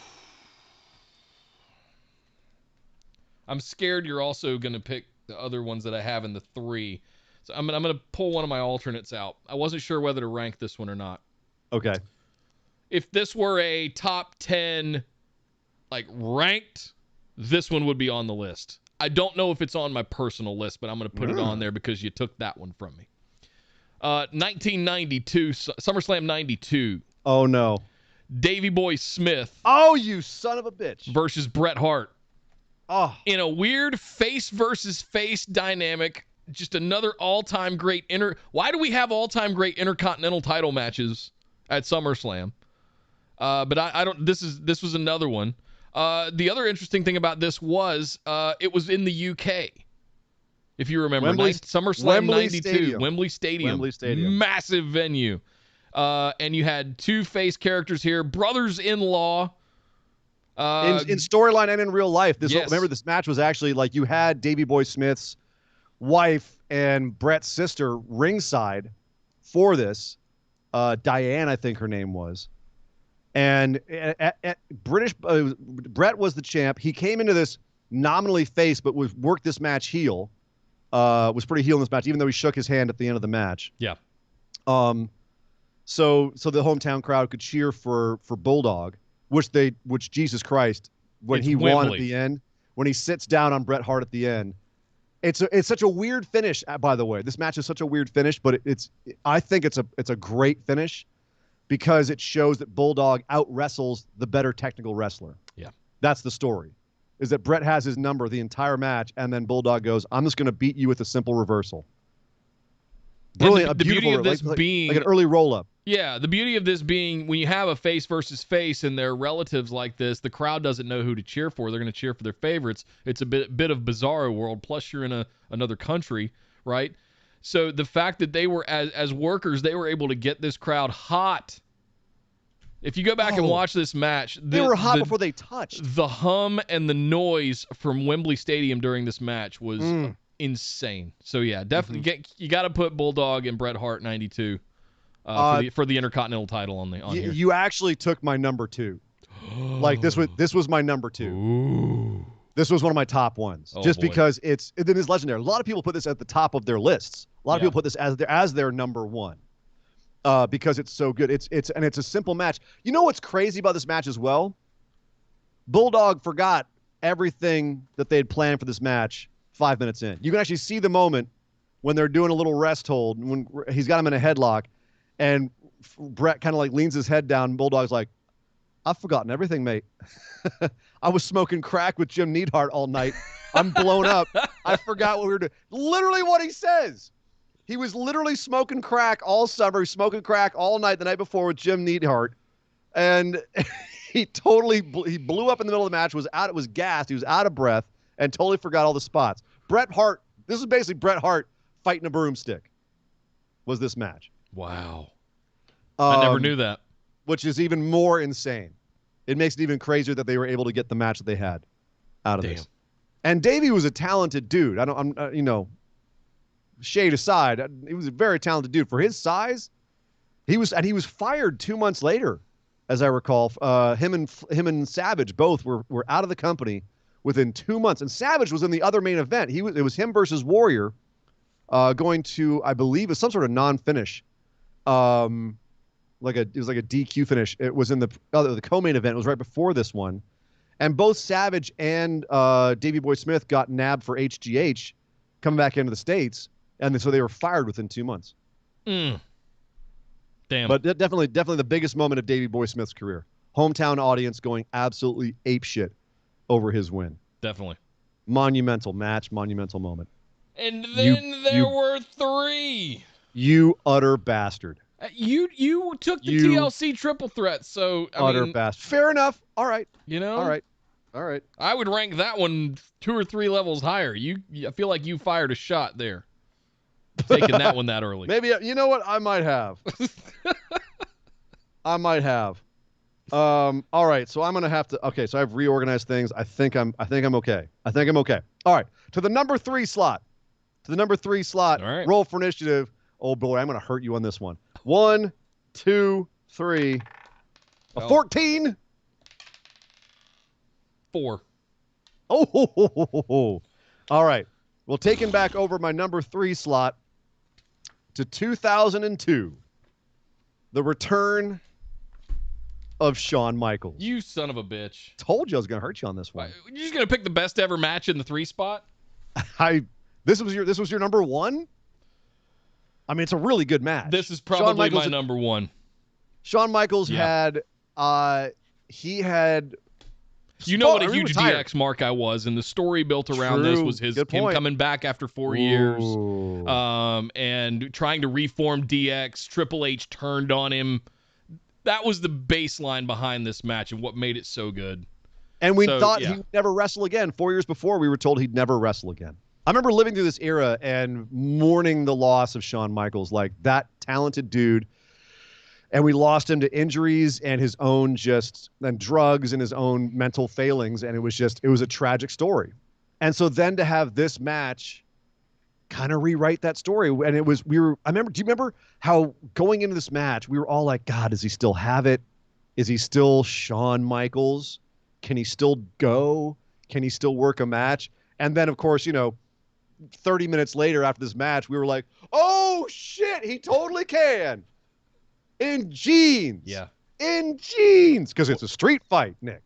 I'm scared you're also going to pick the other ones that I have in the 3. So I'm going to pull one of my alternates out. I wasn't sure whether to rank this one or not. Okay. If this were a top 10, like ranked, this one would be on the list. I don't know if it's on my personal list, but I'm going to put it on there because you took that one from me. 1992, SummerSlam 92. Oh, no. Davey Boy Smith. Oh, you son of a bitch. Versus Bret Hart. Oh. In a weird face versus face dynamic. Just another all-time great Why do we have all-time great Intercontinental title matches at SummerSlam? But I don't. This was another one. The other interesting thing about this was it was in the UK. If you remember, SummerSlam 92, Wembley Stadium, massive venue, and you had 2 face characters here, brothers-in-law. In storyline and in real life, remember this match was actually like you had Davey Boy Smith's wife and Bret's sister ringside for this. Diane, I think her name was. And Bret was the champ. He came into this nominally face, but worked this match heel. Was pretty heel in this match, even though he shook his hand at the end of the match. Yeah. So the hometown crowd could cheer for Bulldog, which Jesus Christ, when he won at the end, when he sits down on Bret Hart at the end, it's such a weird finish. By the way, this match is such a weird finish, but I think it's a great finish because it shows that Bulldog out wrestles the better technical wrestler. Yeah, that's the story. Is that Bret has his number the entire match, and then Bulldog goes, "I'm just going to beat you with a simple reversal." Brilliant. The beauty of this being like an early roll-up. Yeah, the beauty of this being when you have a face versus face and they're relatives like this, the crowd doesn't know who to cheer for. They're going to cheer for their favorites. It's a bit of bizarro world. Plus, you're in another country, right? So the fact that they were as workers, they were able to get this crowd hot. If you go back and watch this match, they were hot before they touched. The hum and the noise from Wembley Stadium during this match was insane. So yeah, definitely you got to put Bulldog and Bret Hart 92 for the Intercontinental title on here. You actually took my number 2. Like this was my number 2. Ooh. This was one of my top ones, because it is legendary. A lot of people put this at the top of their lists. A lot of people put this as their number 1. Because it's so good. It's a simple match. You know what's crazy about this match as well? Bulldog forgot everything that they had planned for this match 5 minutes in. You can actually see the moment when they're doing a little rest hold, when he's got him in a headlock, and Bret kind of like leans his head down. And Bulldog's like, "I've forgotten everything, mate. I was smoking crack with Jim Neidhart all night. I'm blown up. I forgot what we were doing." Literally what he says. He was literally smoking crack all summer, smoking crack all night the night before with Jim Neidhart. And he blew up in the middle of the match, was gassed, he was out of breath, and totally forgot all the spots. Bret Hart, this is basically Bret Hart fighting a broomstick, was this match. Wow. I never knew that. Which is even more insane. It makes it even crazier that they were able to get the match that they had out of this. And Davey was a talented dude. Shade aside, he was a very talented dude for his size. He was fired 2 months later, as I recall. Him and Savage both were out of the company within 2 months. And Savage was in the other main event. It was him versus Warrior, going to, I believe, some sort of non-finish. It was like a DQ finish. It was in the co-main event. It was right before this one, and both Savage and Davey Boy Smith got nabbed for HGH, coming back into the States. And so they were fired within 2 months. Damn. But definitely the biggest moment of Davey Boy Smith's career. Hometown audience going absolutely apeshit over his win. Definitely. Monumental match, monumental moment. And then there were 3. You utter bastard. You took the TLC triple threat, so I mean, bastard. Fair enough. All right. All right. I would rank that one 2 or 3 levels higher. I feel like you fired a shot there. Taking that one that early. Maybe, you know what? I might have. All right, so I'm gonna have to. Okay, so I've reorganized things. I think I'm okay. All right, to the number 3 slot. All right. Roll for initiative. Oh boy, I'm gonna hurt you on this one. 1, 2, 3. A 14. 4. Oh. All right. Well, taking back over my number 3 slot to 2002. The return of Shawn Michaels. You son of a bitch. Told you I was going to hurt you on this one. You're just going to pick the best ever match in the 3 spot? This was your number 1? I mean, it's a really good match. This is probably my number 1. Shawn Michaels had he had You know what a huge DX mark I was, and the story built around this was him coming back after 4 years, and trying to reform DX. Triple H turned on him. That was the baseline behind this match and what made it so good. And we thought he would never wrestle again. 4 years before, we were told he'd never wrestle again. I remember living through this era and mourning the loss of Shawn Michaels, like that talented dude. And we lost him to injuries and his own and drugs and his own mental failings. And it was a tragic story. And so then to have this match kind of rewrite that story. And do you remember how going into this match, we were all like, God, does he still have it? Is he still Shawn Michaels? Can he still go? Can he still work a match? And then, of course, 30 minutes later after this match, we were like, oh, shit, he totally can. In jeans. Yeah. In jeans. Because it's a street fight, Nick.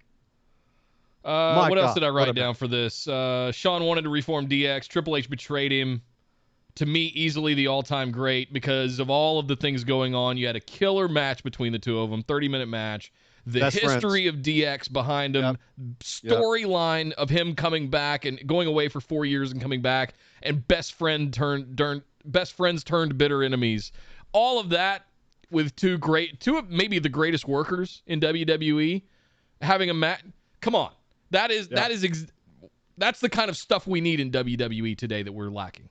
What else did I write down for this? Shawn wanted to reform DX. Triple H betrayed him. To me, easily the all-time great because of all of the things going on. You had a killer match between the two of them, 30-minute match. The history of DX behind him, storyline of him coming back and going away for 4 years and coming back, and best friends turned bitter enemies. All of that with two of maybe the greatest workers in WWE having a match. Come on, that's the kind of stuff we need in WWE today that we're lacking.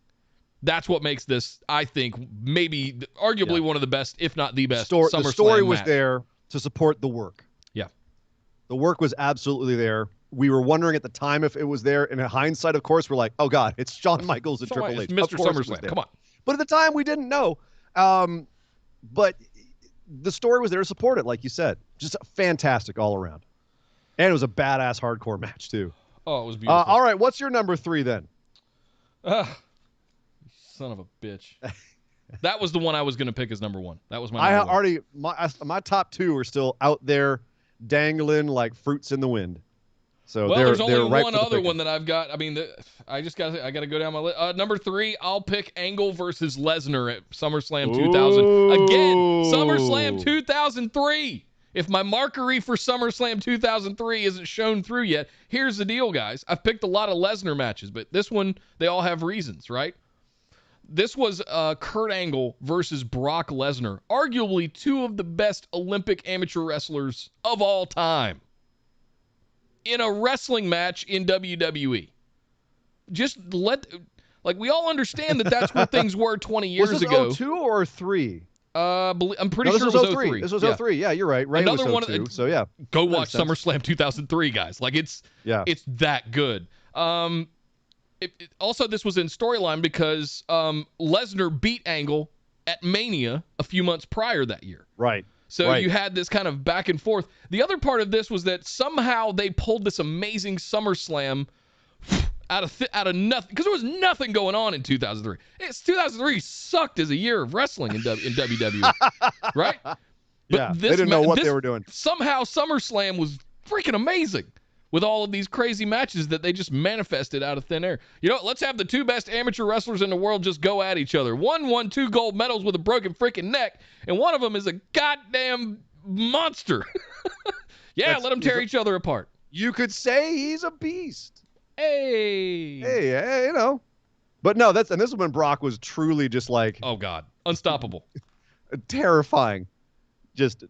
That's what makes this, I think, maybe arguably one of the best, if not the best. SummerSlam the story was match. there to support the work. Yeah. The work was absolutely there. We were wondering at the time if it was there. In hindsight, of course, we're like, oh, God, it's Shawn Michaels and Triple H. Mr. SummerSlam. Come on. But at the time, we didn't know. But the story was there to support it, like you said. Just fantastic all around. And it was a badass hardcore match, too. Oh, it was beautiful. All right, what's your number 3 then? Son of a bitch. That was the one I was going to pick as number 1. That was my number 1. My top 2 are still out there dangling like fruits in the wind. So there's only one other one that I've got. I mean, I got to go down my list. Number 3, I'll pick Angle versus Lesnar at SummerSlam 2000. Again, SummerSlam 2003. If my markery for SummerSlam 2003 isn't shown through yet, here's the deal, guys. I've picked a lot of Lesnar matches, but this one, they all have reasons, right? This was Kurt Angle versus Brock Lesnar, arguably two of the best Olympic amateur wrestlers of all time, in a wrestling match in WWE. We all understand that that's where things were 20 years ago. Was this 02 or 3? I'm pretty sure it was 03. This was 03. Yeah, you're right. Ray Another was 02, one. So yeah, go watch SummerSlam 2003, guys. It's that good. Also, this was in storyline because Lesnar beat Angle at Mania a few months prior that year. Right. So you had this kind of back and forth. The other part of this was that somehow they pulled this amazing SummerSlam out of nothing, because there was nothing going on in 2003. 2003 sucked as a year of wrestling in WWE, right? But they didn't know what they were doing. Somehow SummerSlam was freaking amazing with all of these crazy matches that they just manifested out of thin air. Let's have the two best amateur wrestlers in the world just go at each other. One won 2 gold medals with a broken freaking neck, and one of them is a goddamn monster. Let them tear each other apart. You could say he's a beast. Hey, But no, this is when Brock was truly just like, oh God, unstoppable, terrifying. Just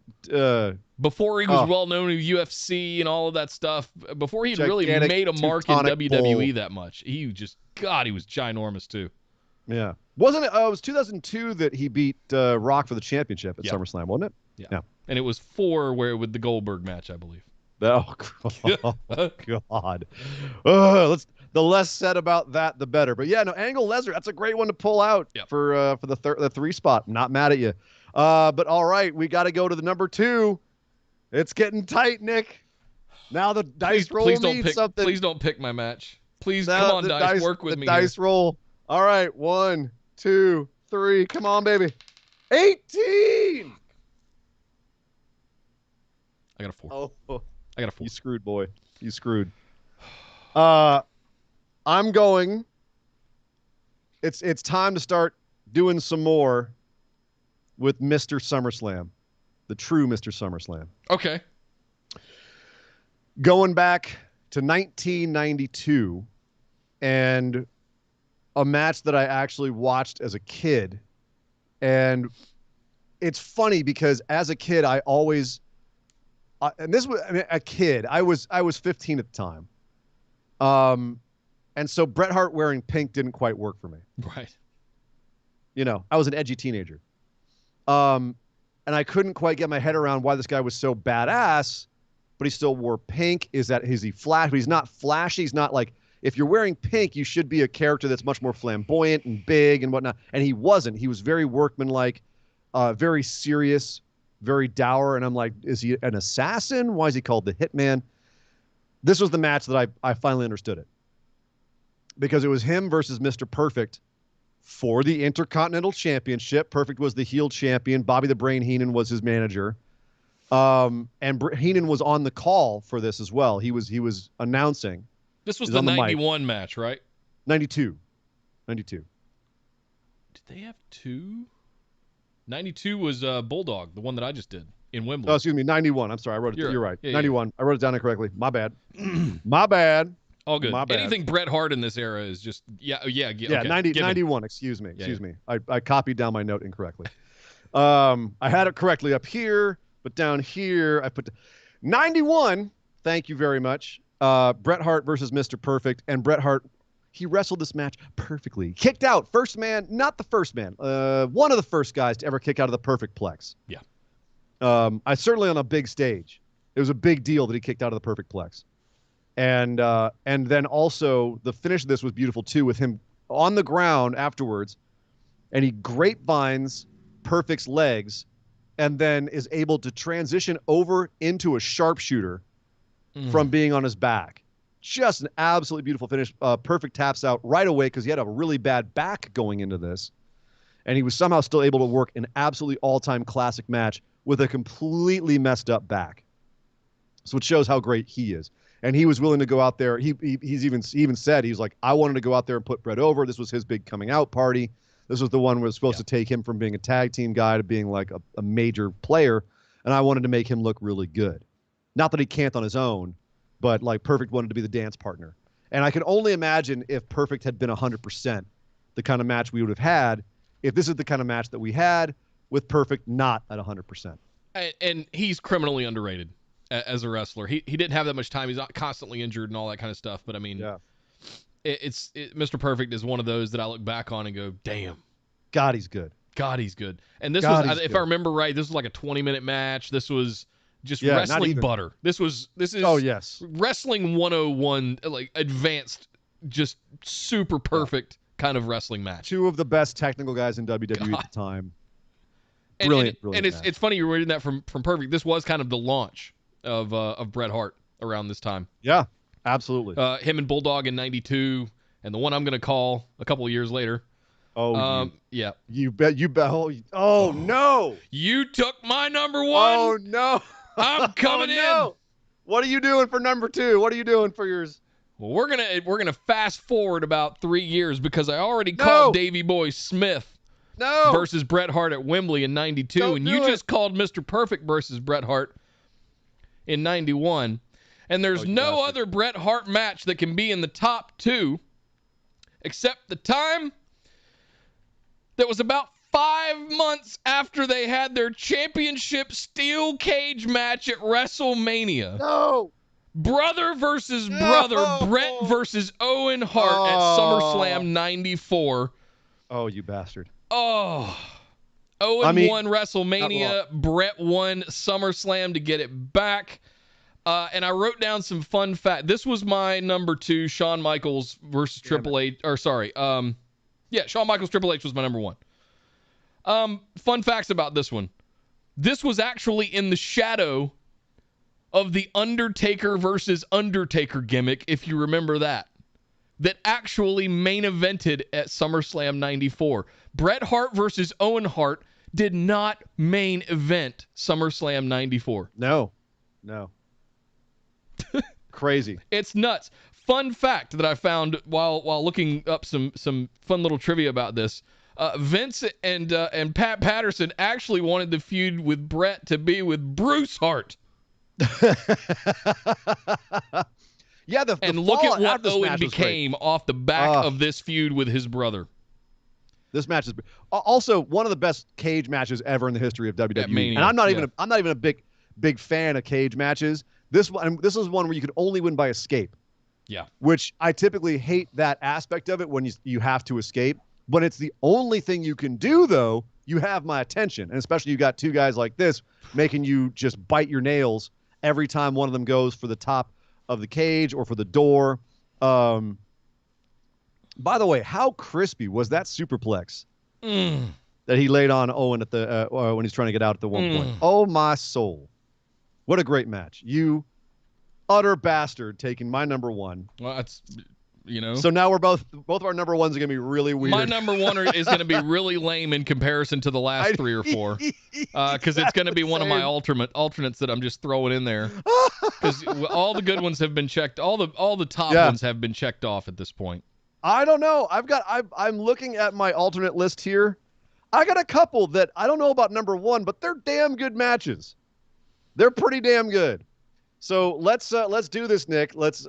before he was well known in UFC and all of that stuff, before he had really made a mark in WWE that much, he was ginormous too. Yeah, wasn't it? It was 2002 that he beat Rock for the championship at SummerSlam, wasn't it? Yeah. And it was 4 with the Goldberg match, I believe. Oh, God. The less said about that, the better. But yeah, no, Angle Lesnar, that's a great one to pull out for the 3 spot. Not mad at you. But all right, we got to go to the number 2. It's getting tight, Nick. Now the dice roll means something. Please don't pick my match. Please, come on, dice, work with me. The dice roll. All right, 1, 2, 3. Come on, baby. 18. I got a 4. Oh, I got a 4. You screwed, boy. You screwed. I'm going. It's time to start doing some more with Mr. SummerSlam, the true Mr. SummerSlam. Okay. Going back to 1992 and a match that I actually watched as a kid. And it's funny because as a kid, I always, and this was a kid, I was 15 at the time. And so Bret Hart wearing pink didn't quite work for me. Right. You know, I was an edgy teenager. And I couldn't quite get my head around why this guy was so badass, but he still wore pink. Is he flash? But he's not flashy. He's not like, if you're wearing pink, you should be a character that's much more flamboyant and big and whatnot. And he wasn't. He was very workmanlike, very serious, very dour. And I'm like, is he an assassin? Why is he called the Hitman? This was the match that I finally understood it. Because it was him versus Mr. Perfect for the Intercontinental Championship. Perfect was the heel champion. Bobby the Brain Heenan was his manager. And Heenan was on the call for this as well. He was announcing. This was the 91 match, right? 92. Did they have 2? 92 was Bulldog, the one that I just did in Wembley. Oh, excuse me, 91. I'm sorry, I wrote it. You're right. Yeah, 91. Yeah. I wrote it down incorrectly. My bad. My bad. All good. My bad. Anything Bret Hart in this era is just okay. 91. Excuse me. I copied down my note incorrectly. I had it correctly up here, but down here I put 91. Thank you very much. Bret Hart versus Mr. Perfect, and Bret Hart, he wrestled this match perfectly. Kicked out, first man, not the first man, one of the first guys to ever kick out of the Perfect Plex. Yeah. I certainly on a big stage. It was a big deal that he kicked out of the Perfect Plex. And then also the finish of this was beautiful too, with him on the ground afterwards, and he grapevines Perfect's legs, and then is able to transition over into a sharpshooter from being on his back. Just an absolutely beautiful finish. Perfect taps out right away because he had a really bad back going into this, and he was somehow still able to work an absolutely all-time classic match with a completely messed up back. So it shows how great he is. And he was willing to go out there. He even said, he was like, I wanted to go out there and put Bret over. This was his big coming out party. This was the one where was supposed to take him from being a tag team guy to being like a major player. And I wanted to make him look really good. Not that he can't on his own, but like Perfect wanted to be the dance partner. And I can only imagine if Perfect had been 100%, the kind of match we would have had, if this is the kind of match that we had with Perfect not at 100%. And he's criminally underrated as a wrestler. He didn't have that much time. He's not constantly injured and all that kind of stuff. But I mean, Mr. Perfect is one of those that I look back on and go, damn. God, he's good. And this was, if I remember right, this was like a 20-minute match. This was just wrestling butter. This is wrestling 101, like advanced, just super perfect kind of wrestling match. 2 of the best technical guys in WWE at the time. Brilliant. And it's funny you're reading that from Perfect. This was kind of the launch of Bret Hart around this time. Yeah, absolutely. Him and Bulldog in 92, and the one I'm going to call a couple of years later. Yeah. You bet. Oh, no. You took my number 1. Oh, no. I'm coming in. What are you doing for number 2? What are you doing for yours? Well, we're gonna fast forward about 3 years because I already called Davey Boy Smith versus Bret Hart at Wembley in 92, and you just called Mr. Perfect versus Bret Hart in 91. And there's no other Bret Hart match that can be in the top 2 except the time that was about 5 months after they had their championship steel cage match at WrestleMania. No. Brother versus brother, Bret versus Owen Hart at SummerSlam 94. Oh, you bastard. Oh, 0-1 WrestleMania. Brett won SummerSlam to get it back. And I wrote down some fun fact. This was my number 2, Shawn Michaels versus Triple H. Or sorry. Shawn Michaels Triple H was my number 1. Fun facts about this one. This was actually in the shadow of the Undertaker versus Undertaker gimmick, if you remember that actually main evented at SummerSlam 94. Bret Hart versus Owen Hart did not main event SummerSlam 94. No. Crazy. It's nuts. Fun fact that I found while looking up some fun little trivia about this. Vince and Pat Patterson actually wanted the feud with Bret to be with Bruce Hart. Yeah, and look at what Owen became off the back of this feud with his brother. This match is also one of the best cage matches ever in the history of WWE. And I'm not even a big fan of cage matches. This is one where you can only win by escape. Yeah. Which I typically hate that aspect of it when you have to escape. When it's the only thing you can do, though, you have my attention. And especially you got two guys like this making you just bite your nails every time one of them goes for the top of the cage or for the door. By the way, how crispy was that superplex that he laid on Owen at the when he's trying to get out at the one point? Oh, my soul. What a great match. You utter bastard taking my number 1. Well, that's, So now we're both of our number 1s are going to be really weird. My number 1 is going to be really lame in comparison to the last 3 or 4. Because it's going to be one of my alternates that I'm just throwing in there. Because all the good ones have been checked. All the top ones have been checked off at this point. I don't know. I'm looking at my alternate list here. I got a couple that I don't know about number 1, but they're damn good matches. They're pretty damn good. So let's do this, Nick. Let's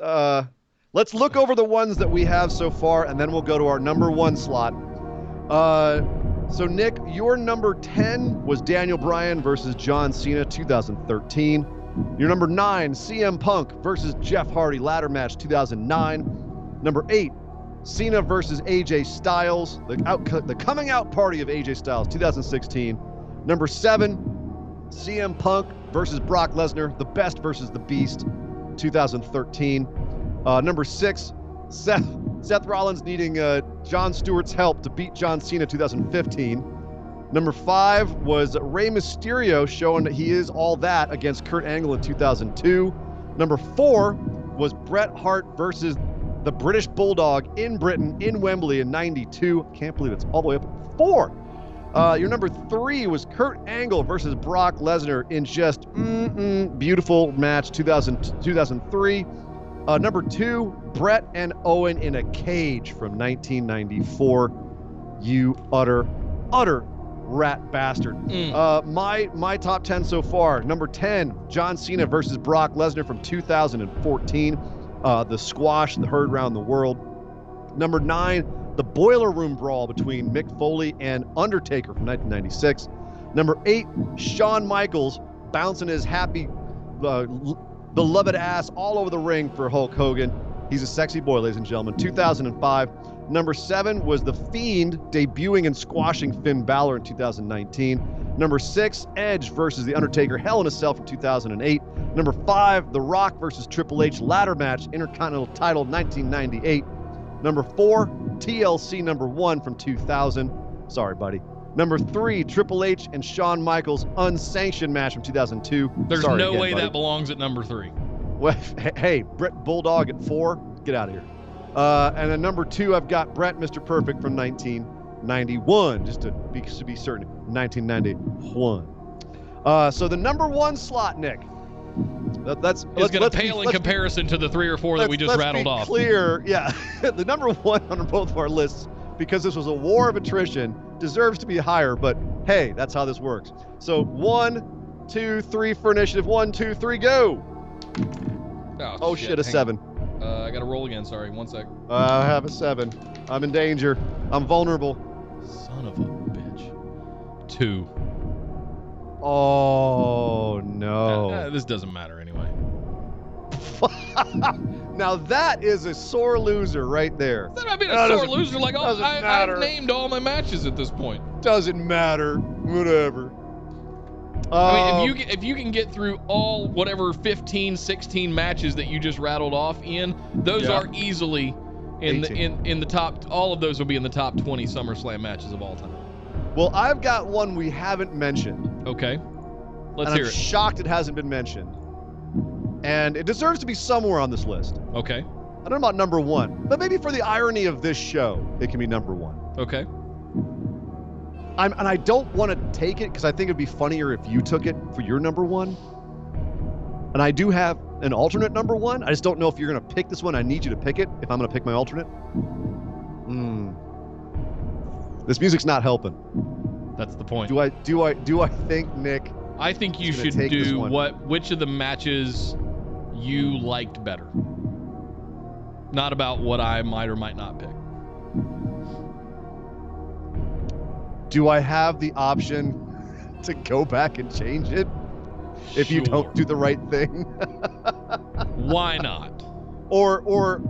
look over the ones that we have so far, and then we'll go to our number 1 slot. So Nick, your number 10 was Daniel Bryan versus John Cena, 2013. Your number 9, CM Punk versus Jeff Hardy, ladder match, 2009. Number 8, Cena versus AJ Styles, the coming out party of AJ Styles, 2016. Number 7, CM Punk versus Brock Lesnar, the best versus the beast, 2013. Number 6, Seth Rollins needing Jon Stewart's help to beat John Cena, 2015. Number 5 was Rey Mysterio showing that he is all that against Kurt Angle in 2002. Number 4 was Bret Hart versus the British Bulldog in Britain, in Wembley in 92. Can't believe it's all the way up at 4. Your number 3 was Kurt Angle versus Brock Lesnar in just beautiful match, 2003. Number 2, Bret and Owen in a cage from 1994. You utter rat bastard. My top 10 so far. Number 10, John Cena versus Brock Lesnar from 2014. The squash that heard around the world. Number 9, the Boiler Room Brawl between Mick Foley and Undertaker from 1996. Number 8, Shawn Michaels bouncing his happy, beloved ass all over the ring for Hulk Hogan. He's a sexy boy, ladies and gentlemen. 2005. Number 7 was The Fiend debuting and squashing Finn Balor in 2019. Number 6, Edge versus The Undertaker, Hell in a Cell from 2008. Number 5, The Rock versus Triple H ladder match, Intercontinental title, 1998. Number 4, TLC number 1 from 2000. Sorry, buddy. Number 3, Triple H and Shawn Michaels unsanctioned match from 2002. There's no way that belongs at number 3. Well, hey, Bret Bulldog at 4. Get out of here. And then number 2, I've got Bret Mr. Perfect from 1991, just to be certain, 1991. So the number 1 slot, Nick. That's going to pale in comparison to the 3 or 4 that we just rattled off. Clear, yeah. The number 1 on both of our lists, because this was a war of attrition, deserves to be higher. But hey, that's how this works. So 1, 2, 3 for initiative. 1, 2, 3, go. Oh shit, a 7. I got to roll again. Sorry, 1 sec. I have a 7. I'm in danger. I'm vulnerable. Son of a bitch. 2. Oh, no. This doesn't matter anyway. Now that is a sore loser right there. That might be a That sore doesn't- loser. Like, doesn't I've matter. named all my matches at this point. Doesn't matter. Whatever. I mean, if you can get through all whatever 15, 16 matches that you just rattled off, Ian, those are easily in the top. All of those will be in the top 20 SummerSlam matches of all time. Well, I've got one we haven't mentioned. Okay, let's and hear I'm it. shocked it hasn't been mentioned, and it deserves to be somewhere on this list. Okay. I don't know about number one, but maybe for the irony of this show, it can be number one. Okay. And I don't want to take it because I think it'd be funnier if you took it for your number one. And I do have an alternate number one. I just don't know if you're going to pick this one. I need you to pick it if I'm going to pick my alternate. This music's not helping. That's the point. Do I think, Nick? I think you should do which of the matches you liked better. Not about what I might or might not pick. Do I have the option to go back and change it if you don't do the right thing? Why not? Or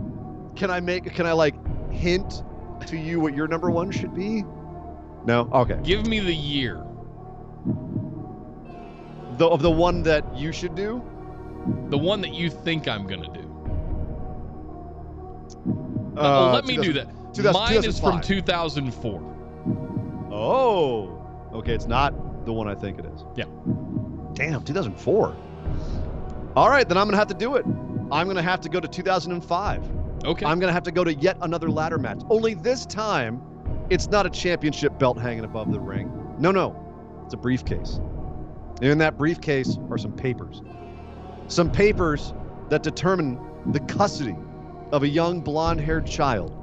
can I hint to you what your number one should be? No? Okay. Give me the year. Of the one that you should do? The one that you think I'm going to do. Let me do that. Mine is from 2004. Oh. Okay, it's not the one I think it is. Yeah. Damn, 2004. All right, then I'm going to have to do it. I'm going to have to go to 2005. Okay. I'm going to have to go to yet another ladder match. Only this time, it's not a championship belt hanging above the ring. No. It's a briefcase. And in that briefcase are some papers. Some papers that determine the custody of a young blonde-haired child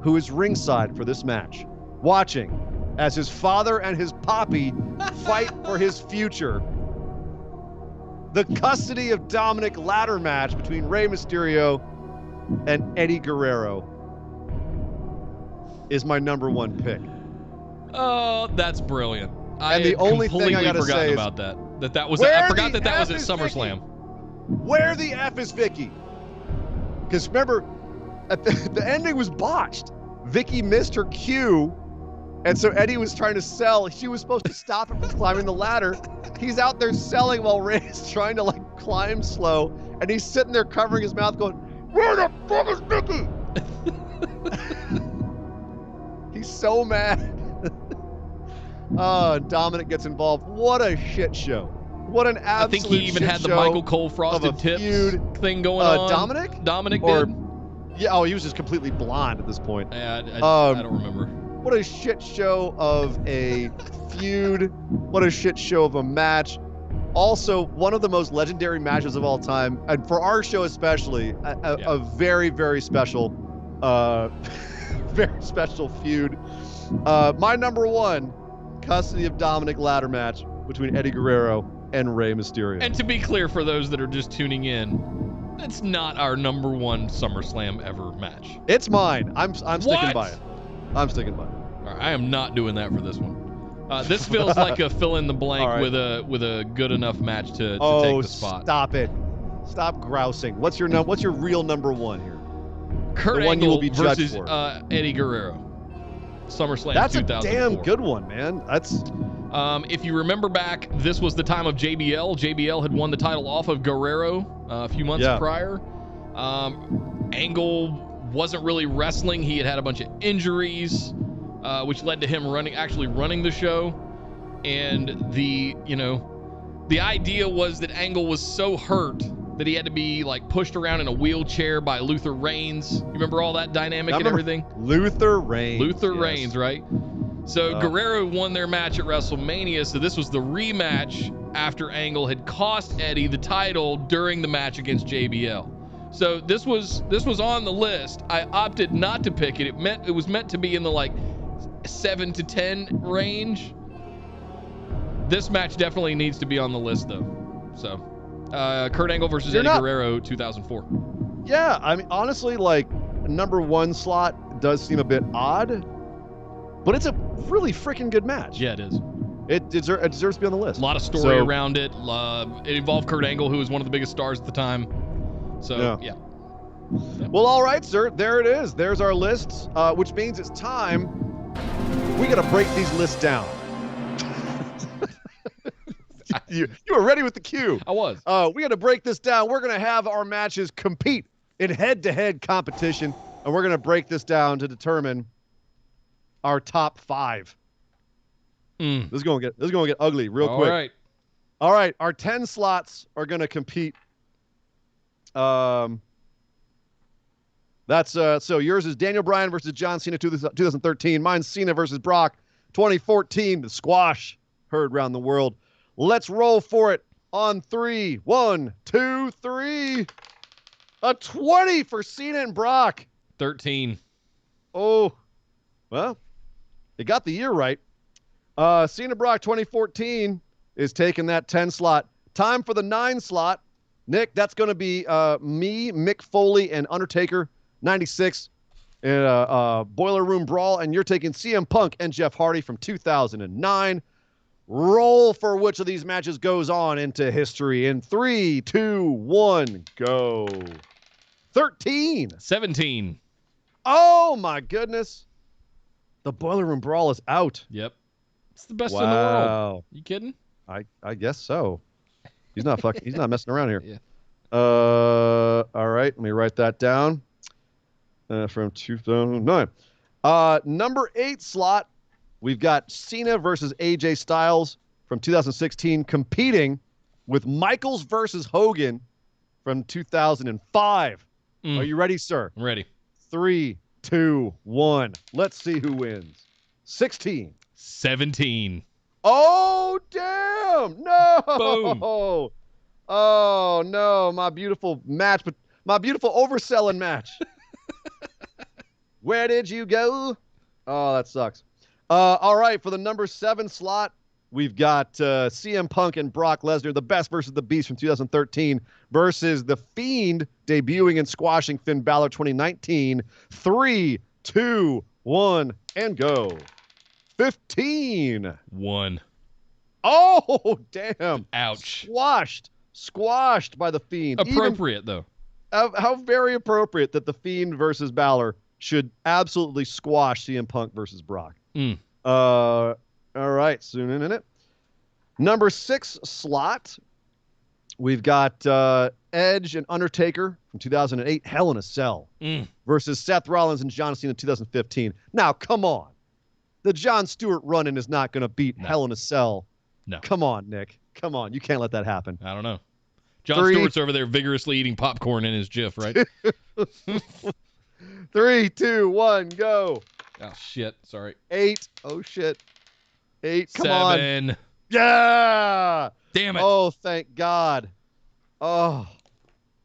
who is ringside for this match, watching as his father and his poppy fight for his future. The custody of Dominic ladder match between Rey Mysterio and Eddie Guerrero is my number one pick. Oh, that's brilliant. And the only thing I gotta say is about that was I forgot that was at SummerSlam. Where the F is Vicky? Because remember, the ending was botched. Vicky missed her cue, and so Eddie was trying to sell. She was supposed to stop him from climbing the ladder. He's out there selling while Rey's trying to climb slow, and he's sitting there covering his mouth going, "Where the fuck is Vicky?" He's so mad. Dominic gets involved. What a shit show. What an absolute I think he even had the Michael Cole frosted tips thing going on. Dominic did? Yeah, he was just completely blonde at this point. Yeah, I don't remember. What a shit show of a feud. What a shit show of a match. Also, one of the most legendary matches of all time, and for our show especially, a very, very special, very special feud. My number one, custody of Dominic ladder match between Eddie Guerrero and Rey Mysterio. And to be clear, for those that are just tuning in, that's not our number one SummerSlam ever match. It's mine. I'm sticking by it. I'm sticking by it. All right, I am not doing that for this one. This feels like a fill in the blank right. with a good enough match to take the spot. Stop it. Stop grousing. What's your real number one here? Kurt the one Angle you will be judged versus for. Eddie Guerrero. SummerSlam 2004. That's a damn good one, man. That's if you remember back, this was the time of JBL. JBL had won the title off of Guerrero a few months prior. Angle wasn't really wrestling. He had a bunch of injuries, which led to him actually running the show. And the idea was that Angle was so hurt that he had to be pushed around in a wheelchair by Luther Reigns. You remember all that dynamic and everything? Luther Reigns. Reigns, right? So Guerrero won their match at WrestleMania, so this was the rematch after Angle had cost Eddie the title during the match against JBL. So this was on the list. I opted not to pick it. It was meant to be in the 7 to 10 range. This match definitely needs to be on the list though. So Kurt Angle versus Eddie Guerrero 2004. Yeah, I mean honestly, number one slot does seem a bit odd, but it's a really freaking good match. Yeah, it is. It deserves to be on the list. A lot of story around it. It involved Kurt Angle, who was one of the biggest stars at the time. So yeah. Well, all right, sir. There it is. There's our lists, which means it's time. We got to break these lists down. You were ready with the cue. I was. We got to break this down. We're going to have our matches compete in head-to-head competition, and we're going to break this down to determine our top 5. This is going to get ugly real quick. All right. Our 10 slots are going to compete. That's so yours is Daniel Bryan versus John Cena 2013. Mine's Cena versus Brock 2014. The squash heard around the world. Let's roll for it on 3. 1, 2, 3. A 20 for Cena and Brock. 13. Oh, well, it got the year right. Cena Brock 2014 is taking that 10 slot. Time for the 9 slot. Nick, that's going to be me, Mick Foley, and Undertaker 96 in a Boiler Room Brawl, and you're taking CM Punk and Jeff Hardy from 2009. Roll for which of these matches goes on into history in 3, 2, 1, go. 13. 17. Oh, my goodness. The Boiler Room Brawl is out. Yep. It's the best in the world. You kidding? I guess so. He's not messing around here. Yeah. All right, let me write that down. From 2009. Number 8 slot, we've got Cena versus AJ Styles from 2016 competing with Michaels versus Hogan from 2005. Are you ready, sir? I'm ready. 3, 2, 1. Let's see who wins. 16. 17. Oh, damn. No. Boom. Oh, no. My beautiful match, but my beautiful overselling match. Where did you go? Oh, that sucks. All right, for the number 7 slot, we've got CM Punk and Brock Lesnar, the Best versus the Beast from 2013, versus The Fiend debuting and squashing Finn Balor 2019. 3, 2, 1, and go. 15. 1. Oh, damn. Ouch. Squashed by The Fiend. Appropriate, though. How very appropriate that The Fiend versus Balor should absolutely squash CM Punk versus Brock. All right, soon in it. Number 6 slot, we've got Edge and Undertaker from 2008, Hell in a Cell, versus Seth Rollins and John Cena in 2015. Now, come on. The Jon Stewart run-in is not going to beat Hell in a Cell. No. Come on, Nick. Come on. You can't let that happen. I don't know. Jon Stewart's over there vigorously eating popcorn in his GIF, right? 3, 2, 1, go. Oh, shit. Sorry. 8. Oh, shit. 8. Come on. 7. Yeah. Damn it. Oh, thank God. Oh,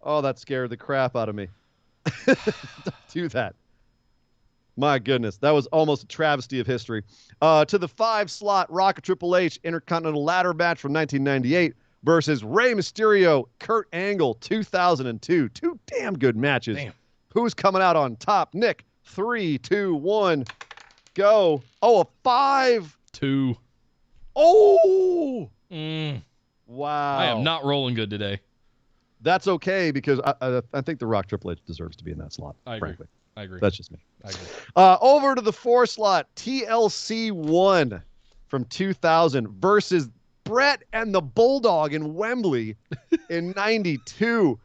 that scared the crap out of me. Don't do that. My goodness. That was almost a travesty of history. To the 5 slot, Rock Triple H Intercontinental Ladder match from 1998 versus Rey Mysterio, Kurt Angle, 2002. 2 damn good matches. Damn. Who's coming out on top? Nick, 3, 2, 1, go. Oh, a 5. 2. Oh! Wow. I am not rolling good today. That's okay because I think The Rock Triple H deserves to be in that slot, frankly. I agree. That's just me. I agree. Over to the 4 slot, TLC 1 from 2000 versus Brett and the Bulldog in Wembley in 92.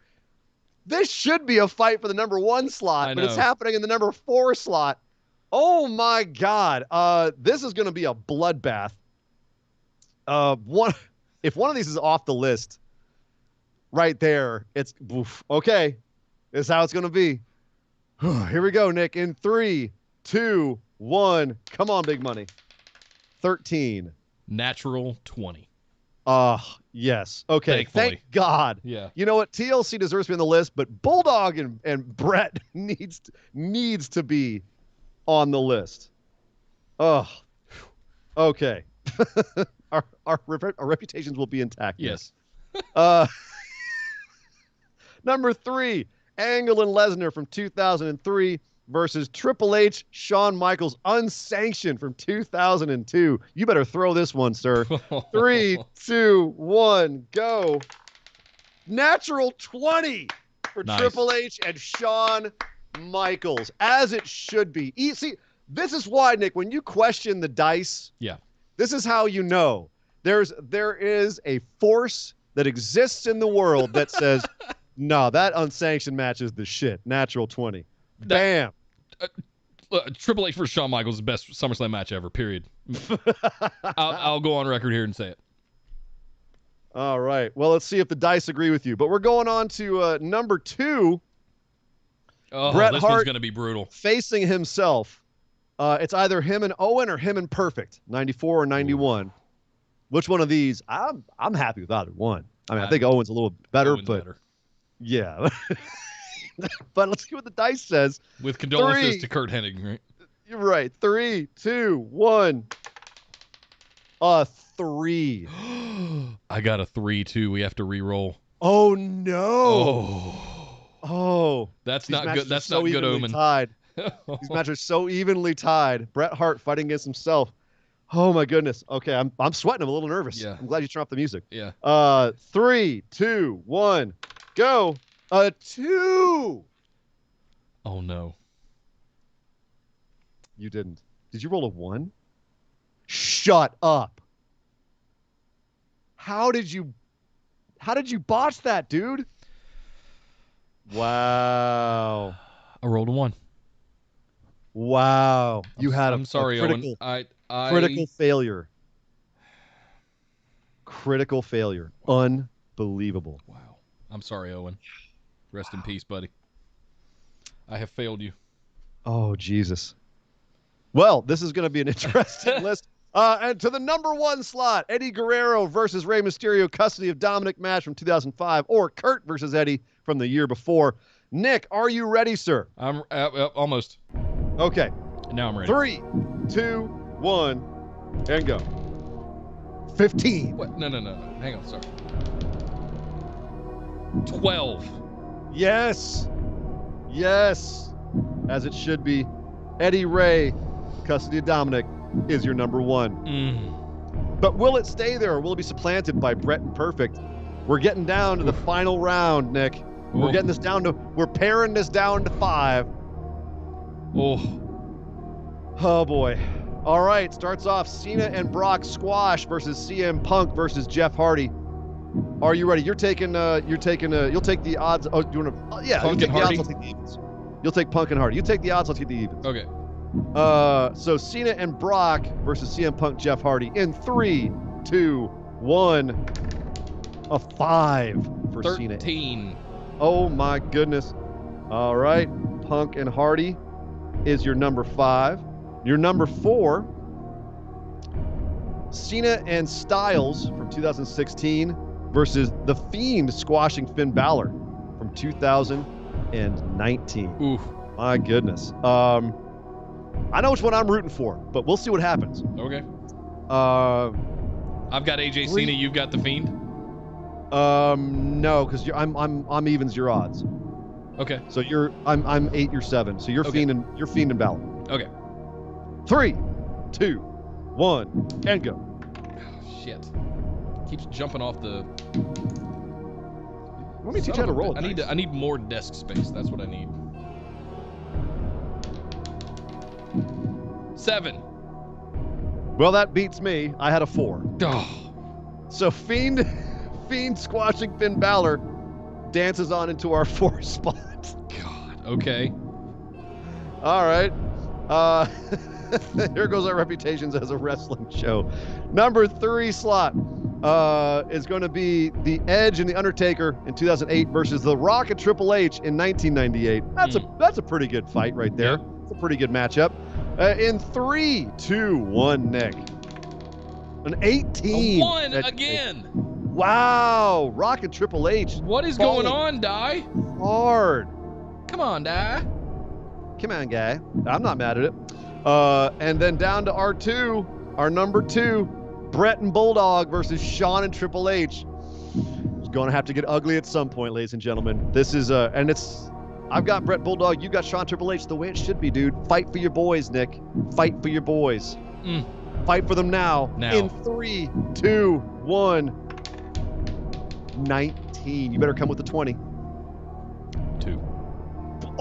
This should be a fight for the number 1 slot, but it's happening in the number 4 slot. Oh, my God. This is going to be a bloodbath. If one of these is off the list right there, it's oof. Okay. This is how it's going to be. Here we go, Nick. In 3, 2, 1. Come on, big money. 13. Natural 20. Yes. Okay. Thankfully. Thank God. Yeah. You know what? TLC deserves to be on the list, but Bulldog and Brett needs to be on the list. Oh. Okay. Our reputations will be intact. Yes. Number 3, Angle and Lesnar from 2003 versus Triple H, Shawn Michaels, unsanctioned from 2002. You better throw this one, sir. 3, 2, 1, go. Natural 20. for Nice. Triple H and Shawn Michaels, as it should be. See, this is why, Nick, when you question the dice, Yeah. this is how you know. There is a force that exists in the world that says, no, that unsanctioned match is the shit. Natural 20. Bam. Triple H versus Shawn Michaels is the best SummerSlam match ever, period. I'll go on record here and say it. All right. Well, let's see if the dice agree with you. But we're going on to number 2. Oh, Bret this Hart one's going to be brutal. facing himself. It's either him and Owen or him and Perfect, 94 or 91. Ooh. Which one of these? I'm happy with either one. I mean, I think Owen's a little better, Owen's but better. Yeah. But let's see what the dice says. With condolences to Kurt Hennig, right? You're right. 3, 2, 1. 3. I got a 3 too. We have to re-roll. Oh no. Oh. That's not good. That's not good omen. Tied. These matches are so evenly tied. Bret Hart fighting against himself. Oh my goodness. Okay, I'm sweating. I'm a little nervous. Yeah. I'm glad you turned off the music. Yeah. 3, 2, 1, go. 2. Oh no. You didn't. Did you roll a 1? Shut up. How did you botch that, dude? Wow. I rolled a 1. Wow. You had I'm sorry, critical, Owen. critical failure. Critical failure. Unbelievable. Wow. I'm sorry, Owen. Rest in peace, buddy. I have failed you. Oh, Jesus. Well, this is going to be an interesting list. And to the number 1 slot, Eddie Guerrero versus Rey Mysterio, custody of Dominic match from 2005, or Kurt versus Eddie from the year before. Nick, are you ready, sir? I'm almost. Okay. Now I'm ready. 3, 2, 1, and go. 15. What? No. Hang on, sorry. 12. Yes. Yes. As it should be. Eddie Ray, custody of Dominic, is your number 1. But will it stay there, or will it be supplanted by Bret and Perfect? We're getting down to the final round, Nick. We're getting this down to, we're paring this down to 5. Oh boy. All right, starts off Cena and Brock squash versus CM Punk versus Jeff Hardy. Are you ready? You'll take the odds. Oh, you want to? Yeah, Punk you'll take and the Hardy? odds. I'll take the evens. You'll take Punk and Hardy. You take the odds. I'll take the evens. Okay. So Cena and Brock versus CM Punk, Jeff Hardy in 3, 2, 1. A 5 for 13. Cena. Oh my goodness. All right, Punk and Hardy is your number 5. Your number 4, Cena and Styles from 2016 versus The Fiend squashing Finn Balor from 2019. Oof. My goodness. I know which one I'm rooting for, but we'll see what happens. Okay. I've got AJ 3. Cena. You've got The Fiend. No, because I'm evens your odds. Okay. So I'm 8, you're 7. So you're Okay. Fiend and Balor. Okay. 3, 2, 1, and go. Oh, shit. Keeps jumping off the. Let me teach you how to roll. I need more desk space. That's what I need. 7. Well, that beats me. I had a 4. Oh. So Fiend squashing Finn Balor dances on into our 4th spot. God. Okay. All right. Here goes our reputations as a wrestling show. Number 3 slot is going to be The Edge and The Undertaker in 2008 versus The Rock and Triple H in 1998. That's a pretty good fight right there. Yeah. It's a pretty good matchup. In 3, 2, 1, Nick. An 18. A 1 again. Wow. Rock and Triple H. What is going on, Di? Hard. Come on, Di. Come on, guy. I'm not mad at it. And then down to R2, our number 2, Bret and Bulldog versus Shawn and Triple H. It's going to have to get ugly at some point, ladies and gentlemen. This is I've got Bret Bulldog, you got Shawn Triple H, the way it should be, dude. Fight for your boys, Nick. Fight for your boys. Fight for them now. In 3, 2, 1. 19. You better come with the 20.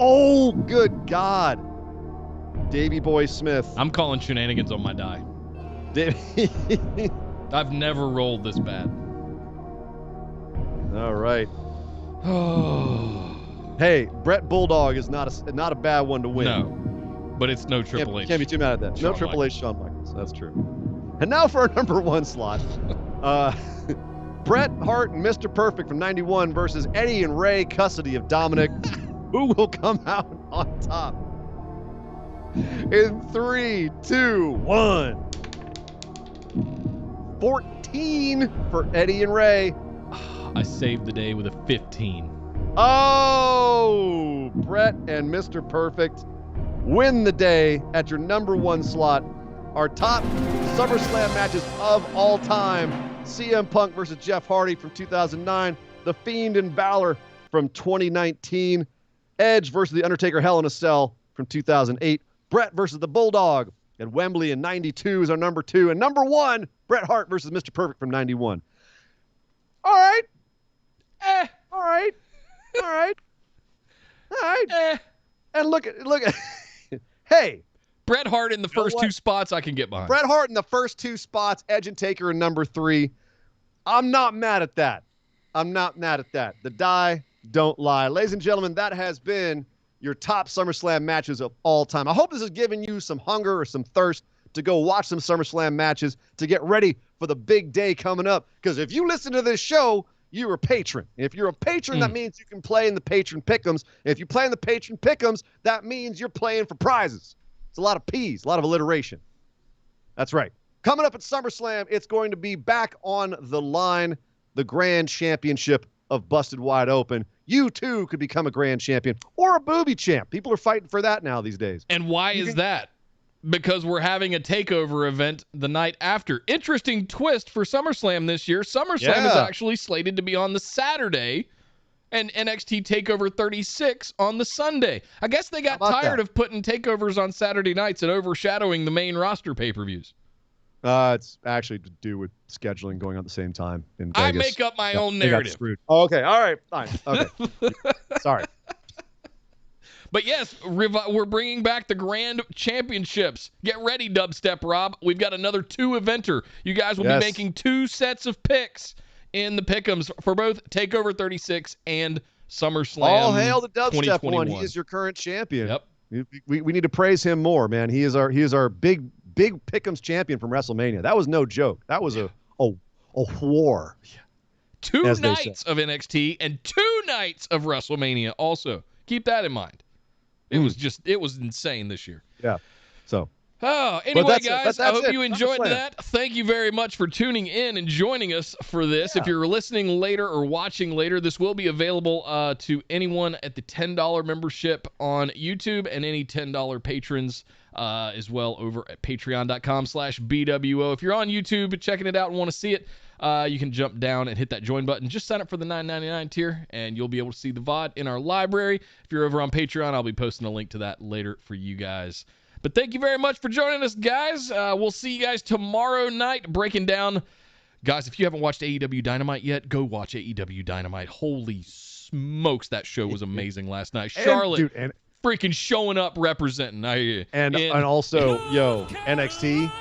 Oh, good God. Davey Boy Smith. I'm calling shenanigans on my die. I've never rolled this bad. All right. Hey, Brett Bulldog is not a bad one to win. No, but it's no Triple H. Can't be too mad at that. Shawn No Triple H, Shawn Michaels. That's true. And now for our number 1 slot. Bret Hart and Mr. Perfect from 91 versus Eddie and Ray, custody of Dominic. Who will come out on top? In 3, 2, 1. 14 for Eddie and Ray. I saved the day with a 15. Oh, Bret and Mr. Perfect win the day at your number 1 slot. Our top SummerSlam matches of all time. CM Punk versus Jeff Hardy from 2009. The Fiend and Balor from 2019. Edge versus The Undertaker Hell in a Cell from 2008. Bret versus the Bulldog at Wembley in 92 is our number 2. And number 1, Bret Hart versus Mr. Perfect from 91. All right. All right. All right. All right. And look at hey. Bret Hart in the first 2 spots I can get behind. Bret Hart in the first 2 spots, Edge and Taker in number 3. I'm not mad at that. The die don't lie. Ladies and gentlemen, that has been your top SummerSlam matches of all time. I hope this has given you some hunger or some thirst to go watch some SummerSlam matches to get ready for the big day coming up. Because if you listen to this show, you're a patron. If you're a patron, that means you can play in the patron pick'ems. If you play in the patron pick'ems, that means you're playing for prizes. It's a lot of P's, a lot of alliteration. That's right. Coming up at SummerSlam, it's going to be back on the line, the Grand Championship of Busted Wide Open. You, too, could become a Grand Champion or a Booby Champ. People are fighting for that now these days. And why is that? Because we're having a takeover event the night after. Interesting twist for SummerSlam this year. SummerSlam is actually slated to be on the Saturday and NXT TakeOver 36 on the Sunday. I guess they got tired of putting takeovers on Saturday nights and overshadowing the main roster pay-per-views. It's actually to do with scheduling going on at the same time in Vegas. I make up my own narrative. Oh, okay. All right. Fine. Okay. Sorry. But yes, we're bringing back the Grand Championships. Get ready, Dubstep Rob. We've got another 2-eventer. You guys will be making 2 sets of picks in the pick'ems for both TakeOver 36 and SummerSlam. All hail the Dubstep one. He is your current champion. Yep. We need to praise him more, man. He is our big pick'ems champion from WrestleMania. That was no joke. That was a war. 2 nights of NXT and 2 nights of WrestleMania also. Keep that in mind. It was insane this year. Yeah. So. Oh, anyway, guys, I hope you enjoyed SummerSlam. that. Thank you very much for tuning in and joining us for this. If you're listening later or watching later, this will be available to anyone at the $10 membership on YouTube and any $10 patrons as well over at patreon.com/BWO. If you're on YouTube checking it out and want to see it, you can jump down and hit that join button. Just sign up for the $9.99 tier, and you'll be able to see the VOD in our library. If you're over on Patreon, I'll be posting a link to that later for you guys. But thank you very much for joining us, guys. We'll see you guys tomorrow night breaking down. Guys, if you haven't watched AEW Dynamite yet, go watch AEW Dynamite. Holy smokes, that show was amazing last night. Charlotte freaking showing up representing. And also, NXT.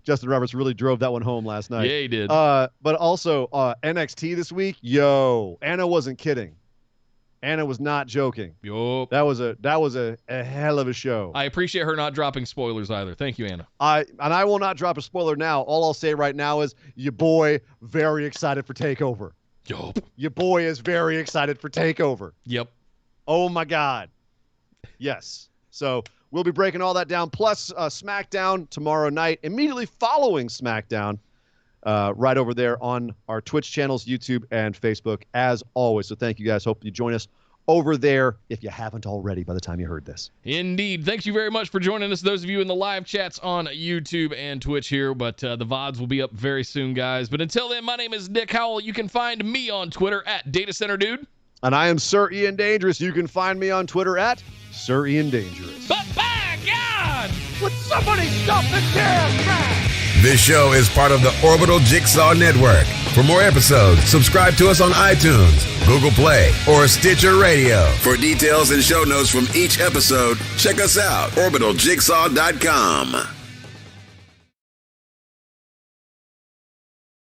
Justin Roberts really drove that one home last night. Yeah, he did. But also, NXT this week, Anna wasn't kidding. Anna was not joking. Yup. That was a hell of a show. I appreciate her not dropping spoilers either. Thank you, Anna. I will not drop a spoiler now. All I'll say right now is your boy very excited for TakeOver. Yup. Your boy is very excited for TakeOver. Yep. Oh my God. Yes. So we'll be breaking all that down. Plus SmackDown tomorrow night, immediately following SmackDown. Right over there on our Twitch channels, YouTube, and Facebook, as always. So thank you guys. Hope you join us over there if you haven't already by the time you heard this. Indeed. Thank you very much for joining us, those of you in the live chats on YouTube and Twitch here. But the VODs will be up very soon, guys. But until then, my name is Nick Howell. You can find me on Twitter at DataCenterDude. And I am Sir Ian Dangerous. You can find me on Twitter at Sir Ian Dangerous. But by God! Would somebody stop the gas track? This show is part of the Orbital Jigsaw Network. For more episodes, subscribe to us on iTunes, Google Play, or Stitcher Radio. For details and show notes from each episode, check us out, orbitaljigsaw.com.